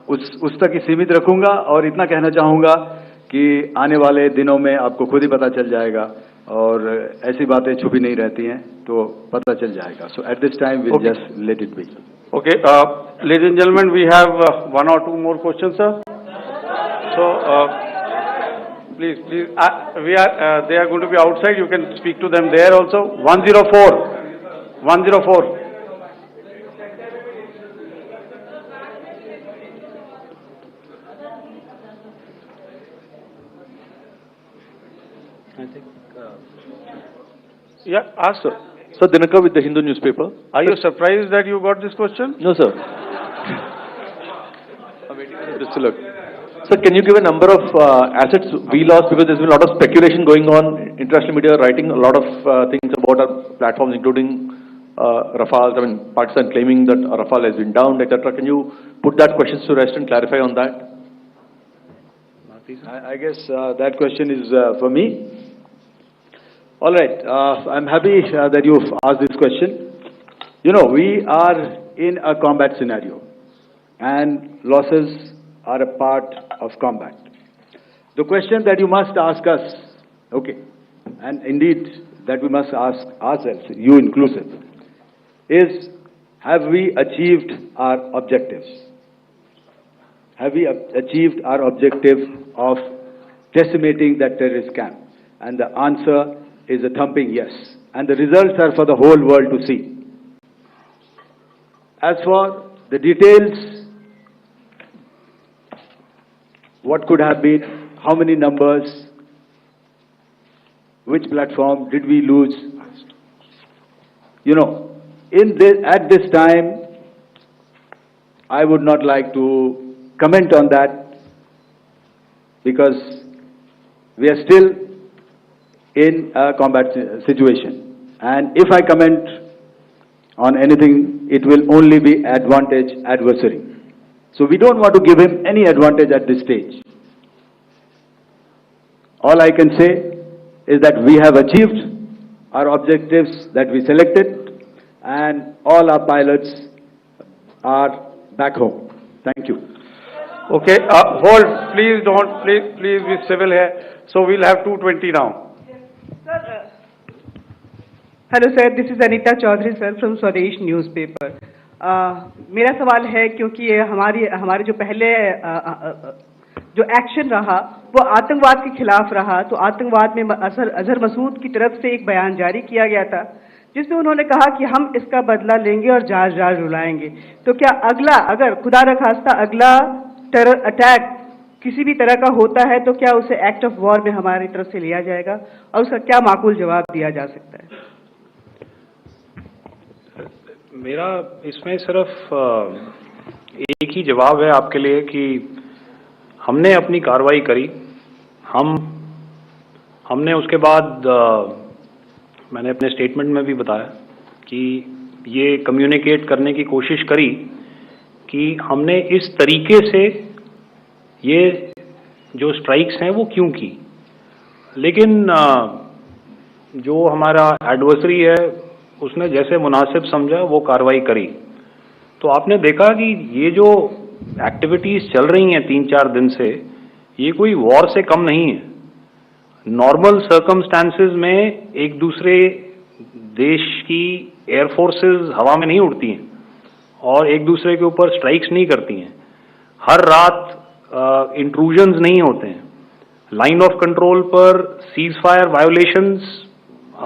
Speaker 3: उस तक ही सीमित रखूंगा और इतना कहना चाहूंगा कि आने वाले दिनों में आपको खुद ही पता चल जाएगा, और ऐसी बातें छुपी नहीं रहती हैं, तो पता चल जाएगा. So at this time we'll just let it be.
Speaker 1: Okay, ladies and gentlemen, we have 1 or 2 more questions, sir. So, please, they are going to be outside. You can speak to them there also. 104. 104. Yeah, ask, sir.
Speaker 11: Sir, Dinakar with the Hindu newspaper.
Speaker 1: Are you surprised that you got this question?
Speaker 11: No, sir. I'm waiting for this to look. Sir, can you give a number of assets we lost, because there's been a lot of speculation going on, international media writing a lot of things about our platforms, including Rafale. I mean, Pakistan claiming that Rafale has been downed, etc. Can you put that question to rest and clarify on that?
Speaker 3: I guess that question is for me. All right, I'm happy that you've asked this question. You know, we are in a combat scenario, and losses are a part of combat. The question that you must ask us, okay, and indeed that we must ask ourselves, you inclusive, is, have we achieved our objectives? Have we achieved our objective of decimating that terrorist camp? And the answer is a thumping yes. And the results are for the whole world to see. As for the details, what could have been, how many numbers, which platform did we lose? You know, at this time, I would not like to comment on that because we are still in a combat situation. And if I comment on anything, it will only be advantage adversary. So we don't want to give him any advantage at this stage. All I can say is that we have achieved our objectives that we selected, and all our pilots are back home. Thank you.
Speaker 1: Okay, hold, please be civil here. So we'll have 220 now.
Speaker 12: Hello sir, this is Anita Chaudhary sir from Swadesh newspaper. मेरा सवाल है, क्योंकि ये हमारे जो पहले जो action रहा वो आतंकवाद के खिलाफ रहा, तो आतंकवाद में अजहर मसूद की तरफ से एक बयान जारी किया गया था जिसमें उन्होंने कहा कि हम इसका बदला लेंगे और जाज रुलाएंगे। तो क्या अगला, अगर खुदा न खास्ता अगला टेरर अटैक किसी भी तरह का होता है, तो क्या उसे एक्ट ऑफ वॉर में हमारी तरफ से लिया जाएगा और उसका क्या माकूल जवाब दिया जा सकता है?
Speaker 2: मेरा इसमें सिर्फ एक ही जवाब है आपके लिए कि हमने अपनी कार्रवाई करी। हमने उसके बाद मैंने अपने स्टेटमेंट में भी बताया कि ये कम्युनिकेट करने की कोशिश करी कि हमने इस तरीके से ये जो स्ट्राइक्स हैं वो क्यों की। लेकिन जो हमारा एडवर्सरी है उसने जैसे मुनासिब समझा वो कार्रवाई करी। तो आपने देखा कि ये जो एक्टिविटीज़ चल रही हैं 3-4 दिन से, ये कोई वॉर से कम नहीं है। नॉर्मल सर्कमस्टांसेस में एक दूसरे देश की एयरफोर्सेस हवा में नहीं उड़ती हैं और एक दूसरे के ऊपर स्ट्राइक्स नहीं करती हैं। हर रात इंट्रूजन्स नहीं होते हैं। लाइन ऑफ कंट्रोल पर सीज फायर वायोलेशंस,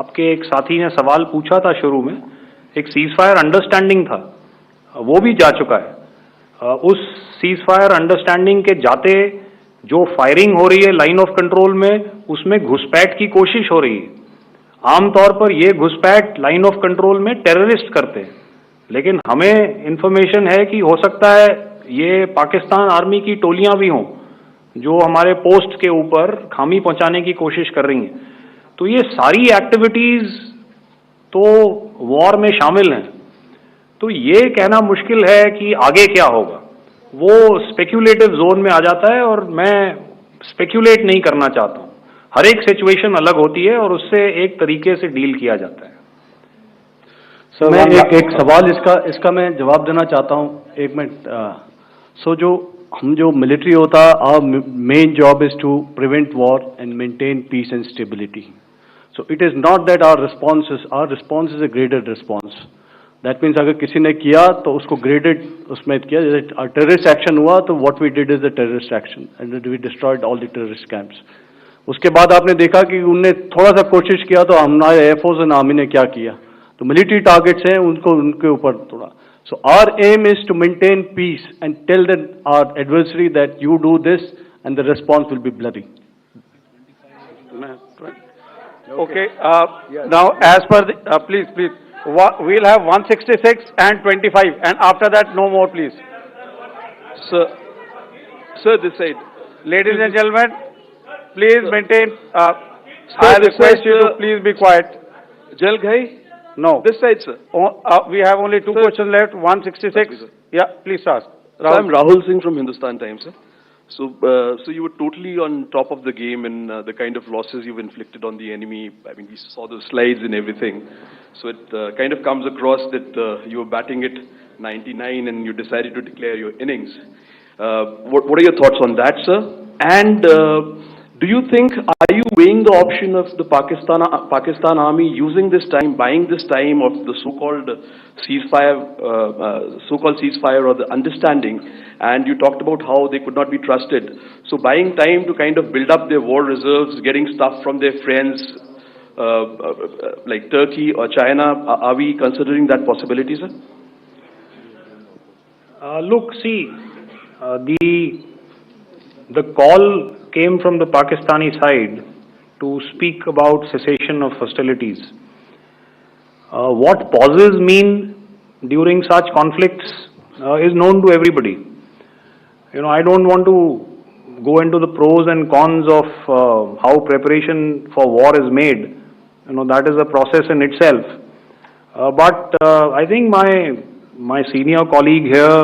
Speaker 2: आपके एक साथी ने सवाल पूछा था शुरू में, एक सीज फायर अंडरस्टैंडिंग था, वो भी जा चुका है। उस सीज फायर अंडरस्टैंडिंग के जाते जो फायरिंग हो रही है लाइन ऑफ कंट्रोल में, उसमें घुसपैठ की कोशिश हो रही है। आमतौर पर ये घुसपैठ लाइन ऑफ कंट्रोल में टेररिस्ट करते हैं, लेकिन हमें इंफॉर्मेशन है कि हो सकता है ये पाकिस्तान आर्मी की टोलियां भी हों जो हमारे पोस्ट के ऊपर खामी पहुंचाने की कोशिश कर रही हैं। तो ये सारी एक्टिविटीज तो वॉर में शामिल हैं। तो ये कहना मुश्किल है कि आगे क्या होगा, वो स्पेक्यूलेटिव जोन में आ जाता है और मैं स्पेक्यूलेट नहीं करना चाहता हूँ। हर एक सिचुएशन अलग होती है और उससे एक तरीके से डील किया जाता है।
Speaker 4: सर मैं एक सवाल इसका मैं जवाब देना चाहता हूँ, एक मिनट। हम जो मिलिट्री होता है, our main job is to prevent war and maintain peace and stability. So it is not that our response is a graded response. That means अगर किसी ने किया तो उसको ग्रेडेड उसमें किया। जैसे टेररिस्ट एक्शन हुआ तो what we did is the terrorist action and we destroyed all the terrorist camps. उसके बाद आपने देखा कि उनने थोड़ा सा कोशिश किया तो हमारे एयरफोर्स एंड आर्मी ने क्या किया, तो मिलिट्री टारगेट्स हैं उनके ऊपर थोड़ा। So our aim is to maintain peace and tell our adversary that you do this and the response will be bloody.
Speaker 1: Okay, now as per the, please, we'll have 166 and 25 and after that no more please.
Speaker 13: Sir, this side.
Speaker 1: Ladies and gentlemen, please maintain, I request you to please be quiet.
Speaker 13: Jal Ghai?
Speaker 1: No.
Speaker 13: This side, sir.
Speaker 1: We have only two questions left, 166. Yeah, please ask.
Speaker 13: Sir, I'm Rahul Singh from Hindustan Times, sir. So you were totally on top of the game in the kind of losses you've inflicted on the enemy. I mean, we saw the slides and everything. So it kind of comes across that you were batting it 99 and you decided to declare your innings. What are your thoughts on that, sir? And do you think, are you weighing the option of the Pakistan army using this time, buying this time of the so-called ceasefire or the understanding, and you talked about how they could not be trusted. So buying time to kind of build up their war reserves, getting stuff from their friends like Turkey or China, are we considering that possibility, sir?
Speaker 2: Look, see, the call came from the Pakistani side to speak about cessation of hostilities. What pauses mean during such conflicts is known to everybody. I don't want to go into the pros and cons of how preparation for war is made. That is a process in itself. But I think my senior colleague here,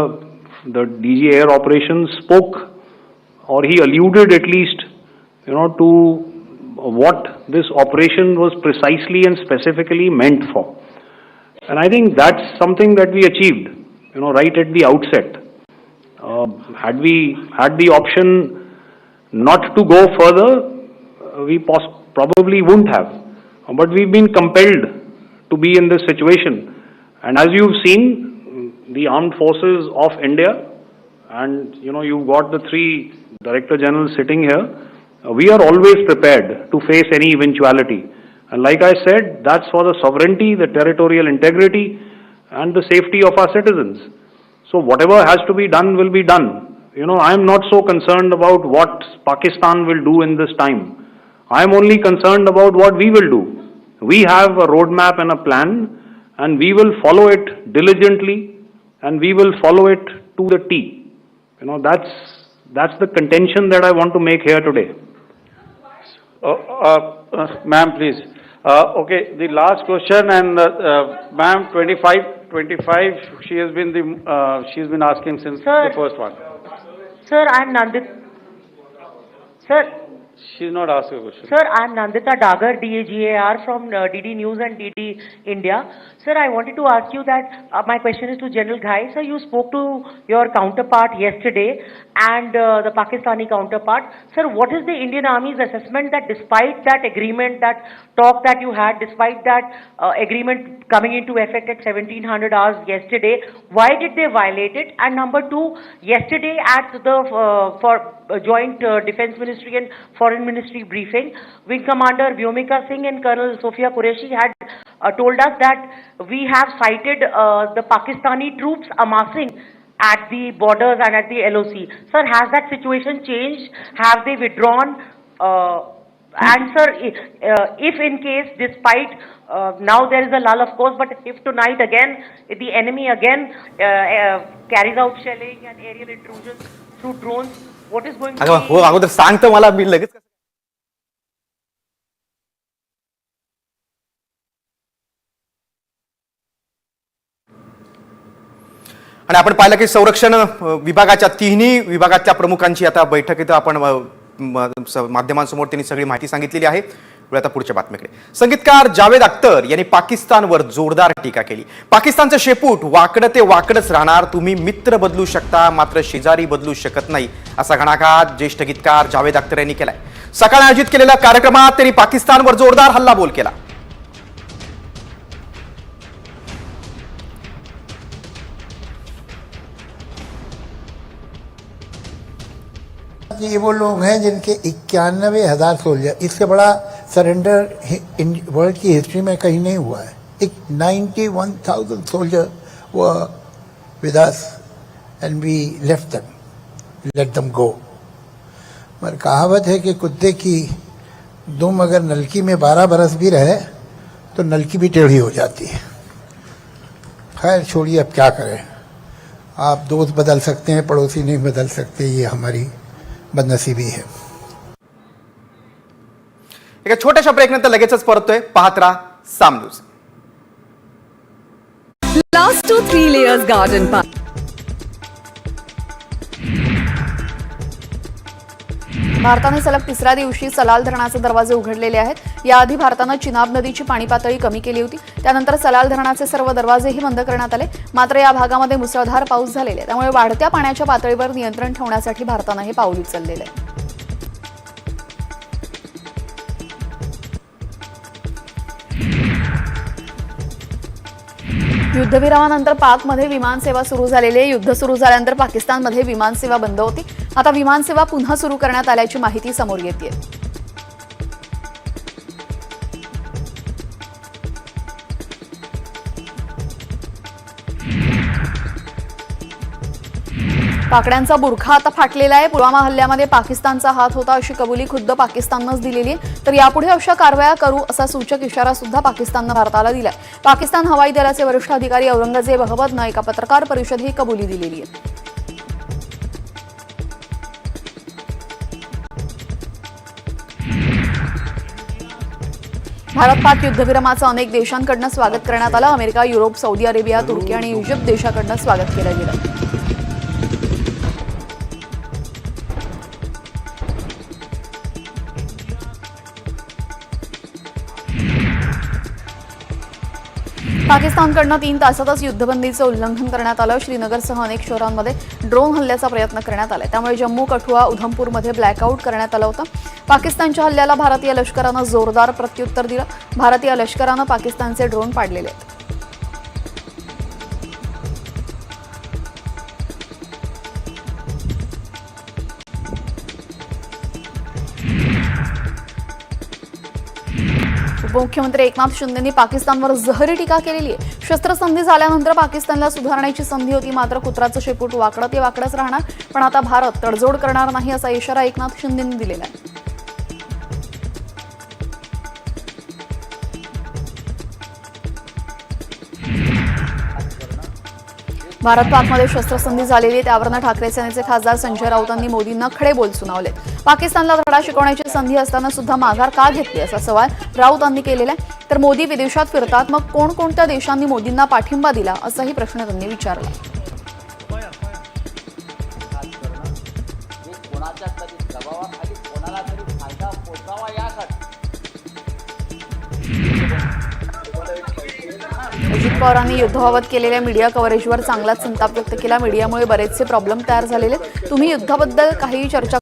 Speaker 2: the DG Air Operations, spoke, or he alluded at least, to what this operation was precisely and specifically meant for. And I think that's something that we achieved, right at the outset. Had we had the option not to go further, we probably wouldn't have. But we've been compelled to be in this situation. And as you've seen, the armed forces of India, and you've got the three Director Generals sitting here, we are always prepared to face any eventuality. And like I said, that's for the sovereignty, the territorial integrity, and the safety of our citizens. So whatever has to be done will be done. I'm not so concerned about what Pakistan will do in this time. I'm only concerned about what we will do. We have a roadmap and a plan, and we will follow it diligently, and we will follow it to the T. That's the contention that I want to make here today.
Speaker 1: Ma'am, please. Okay, the last question, and ma'am, 25. She's been asking since the first one.
Speaker 10: Sir, I'm Nandita. Sir.
Speaker 1: She's not asking a question.
Speaker 10: Sir, I'm Nandita Dagar, DAGAR from DD News and DD India. Sir, I wanted to ask you that my question is to General Ghai. Sir, you spoke to your counterpart yesterday and the Pakistani counterpart. Sir, what is the Indian Army's assessment that despite that agreement, that talk that you had, despite that agreement coming into effect at 1700 hours yesterday, why did they violate it? And number two, yesterday at the Joint Defense Ministry and Foreign Ministry briefing, Wing Commander Vyomika Singh and Colonel Sophia Qureshi had told us that we have cited the Pakistani troops amassing at the borders and at the LOC. Sir, has that situation changed? Have they withdrawn? And sir, if in case, despite now there is a lull, of course, but if tonight again the enemy again carries out shelling and aerial intrusions through drones, what is going to be?
Speaker 14: हो अगोदर सांगतो मला मी लगेच. आणि आपण पाहिलं की संरक्षण विभागाच्या तिन्ही विभागाच्या प्रमुखांची आता बैठकीत आपण माध्यमांसमोर त्यांनी सगळी माहिती सांगितलेली आहे. आता पुढच्या बातमीकडे. संगीतकार जावेद अख्तर यांनी पाकिस्तानवर जोरदार टीका केली. पाकिस्तानचं शेपूट वाकडं ते वाकडच राहणार, तुम्ही मित्र बदलू शकता मात्र शेजारी बदलू शकत नाही, असा घणाघात ज्येष्ठ गीतकार जावेद अख्तर यांनी केलाय. सकाळी आयोजित केलेल्या कार्यक्रमात त्यांनी पाकिस्तानवर जोरदार हल्लाबोल केला.
Speaker 15: ये वो लोग हैं जिनके 91,000 सोल्जर, इससे बड़ा सरेंडर वर्ल्ड की हिस्ट्री में कहीं नहीं हुआ है. 91,000 soldier were with us and we left them, let them go. मगर कहावत है कि कुत्ते की दुम अगर नलकी में 12 बरस भी रहे तो नलकी भी टेढ़ी हो जाती है. खैर छोड़िए, अब क्या करें. आप दोस्त बदल सकते हैं, पड़ोसी नहीं बदल सकते, ये हमारी बदनसीबी है.
Speaker 14: एका छोट्याशा ब्रेक नंतर लगेचच परततोय. पाहत राहा साम news.
Speaker 16: Last to 3 layers garden park.
Speaker 17: भारताने सलग तिसऱ्या दिवशी सलाल धरणाचे दरवाजे उघडलेले आहेत. याआधी भारतानं चिनाब नदीची पाणी पातळी कमी केली होती. त्यानंतर सलाल धरणाचे सर्व दरवाजेही बंद करण्यात आले. मात्र या भागामध्ये मुसळधार पाऊस झालेला आहे. त्यामुळे वाढत्या पाण्याच्या पातळीवर नियंत्रण ठेवण्यासाठी भारतानं हे पाऊल उचललेलं आहे. युद्धविरामानंतर पाकमध्ये विमानसेवा सुरू झालेली आहे. युद्ध सुरू झाल्यानंतर पाकिस्तानमध्ये विमानसेवा बंद होती. आता विमानसेवा पुन्हा सुरू करण्यात आल्याची माहिती समोर येते. पाकड्यांचा बुरखा आता फाटलेला आहे. पुलवामा हल्ल्यामध्ये पाकिस्तानचा हात होता अशी कबुली खुद्द पाकिस्ताननंच दिलेली आहे. तर यापुढे अशा कारवाया करू असा सूचक इशारा सुद्धा पाकिस्ताननं भारताला दिलाय. पाकिस्तान हवाई दलाचे वरिष्ठ अधिकारी औरंगजेब अहमदनं एका पत्रकार परिषदेत ही कबुली दिलेली आहे. भारत पाक युद्धविरामाचं अनेक देशांकडनं स्वागत करण्यात आलं. अमेरिका, युरोप, सौदी अरेबिया, तुर्की आणि इजिप्त देशाकडनं स्वागत केलं गेलं. पाकिस्तानकडनं 3 तासातच युद्धबंदीचं उल्लंघन करण्यात आलं. श्रीनगरसह अनेक शहरांमध्ये ड्रोन हल्ल्याचा प्रयत्न करण्यात आलाय. त्यामुळे जम्मू, कठुआ, उधमपूरमध्ये ब्लॅकआउट करण्यात आलं होतं. पाकिस्तानच्या हल्ल्याला भारतीय लष्करानं जोरदार प्रत्युत्तर दिलं. भारतीय लष्करानं पाकिस्तानचे ड्रोन पाडलेले आहेत. उपमुख्यमंत्री एकनाथ शिंदेंनी पाकिस्तानवर जहरी टीका केलेली आहे. शस्त्रसंधी झाल्यानंतर पाकिस्तानला सुधारण्याची संधी होती, मात्र कुत्राचं शेपूट वाकडं ते वाकडंच राहणार. पण आता भारत तडजोड करणार नाही असा इशारा एकनाथ शिंदेंनी दिलेला आहे. भारत पाकमध्ये शस्त्रसंधी झालेली आहे. त्यावरनं ठाकरे सेनेचे खासदार संजय राऊतांनी मोदींना खडे बोल सुनावले. पाकिस्तानला धडा शिकवण्याची संधी असताना सुद्धा माघार का घेतली असा सवाल राऊतांनी केलेला आहे. तर मोदी विदेशात फिरतात, मग कोणकोणत्या देशांनी मोदींना पाठिंबा दिला असाही प्रश्न त्यांनी विचारला. अजित पवारांनी युद्धाबाबत केलेल्या मीडिया कव्हरेजवर चांगलाच संताप व्यक्त केला. मीडियामुळे बरेचसे प्रॉब्लेम तयार झालेले. तुम्ही युद्धाबद्दल काही चर्चा.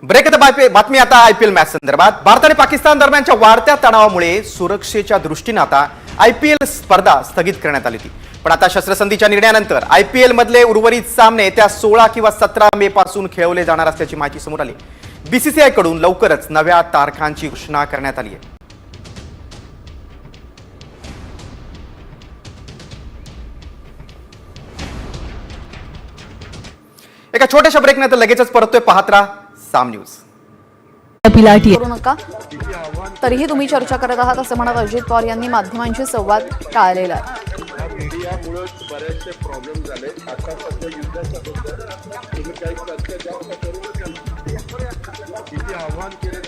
Speaker 14: ब्रेक बातमी आता आयपीएल मॅच संदर्भात. भारत आणि पाकिस्तान दरम्यानच्या वाढत्या तणावामुळे सुरक्षेच्या दृष्टीने आता आयपीएल स्पर्धा स्थगित करण्यात आली होती. पण आता शस्त्रसंधीच्या निर्णयानंतर आयपीएल मधले उर्वरित सामने त्या 16 किंवा 17 मे पासून खेळवले जाणार असल्याची माहिती समोर आली. बीसीसीआय कडून लवकरच नव्या तारखांची घोषणा करण्यात आली आहे. एका छोट्याशा ब्रेकनंतर लगेचच परततोय. पाहत राहा साम न्यूज.
Speaker 17: करू नका, तरीही तुम्ही चर्चा करत आहात असं म्हणत अजित पवार यांनी माध्यमांशी संवाद टाळलेला आहे.
Speaker 18: बरेचसे प्रॉब्लेम झाले. आता सध्या युद्धाच्या बद्दल तुम्ही काही चर्चा जास्त करू नका. किती आव्हान केले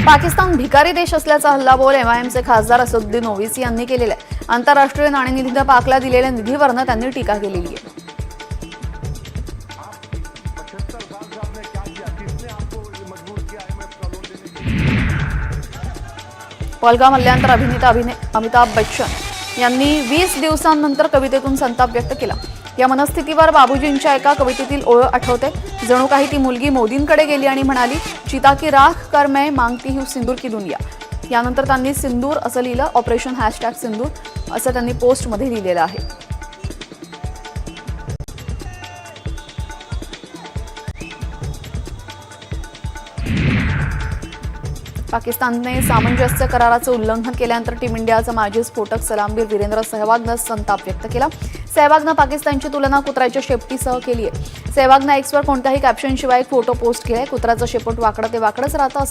Speaker 17: पाकिस्तान भिकारी देश असल्याचा हल्लाबोल एमआयएमचे खासदार असदुद्दीन ओवैसी यांनी केलेला आहे. आंतरराष्ट्रीय नाणेनिधीनं पाकला दिलेल्या निधीवरनं त्यांनी टीका केलेली आहे. पहलगाम हल्ल्यानंतर अभिनेता अमिताभ बच्चन यांनी 20 दिवसांनंतर कवितेतून संताप व्यक्त केला. या मनस्थितीवर बाबूजींच्या एका कवितेतील ओळ आठवते. जणू काही ती मुलगी मोदींकडे गेली आणि म्हणाली, चिता की राख कर मैं मांगती हूँ सिंदूर की दुनिया. यानंतर त्यांनी सिंदूर असं लिहिलं. ऑपरेशन #सिंदूर असं त्यांनी पोस्टमध्ये लिहिलेलं आहे. पाकिस्तानने सामंजस्य कराराचं उल्लंघन केल्यानंतर टीम इंडियाचा माजी स्फोटक सलामवीर वीरेंद्र सहवागनं संताप व्यक्त केला. सहवागनं पाकिस्तानची तुलना कुत्र्याच्या शेपटीसह केली आहे. सहवागनं एक्सवर कोणत्याही कॅप्शनशिवाय एक फोटो पोस्ट केलाय. कुत्र्याचं शेपूट वाकडं ते वाकडंच राहतं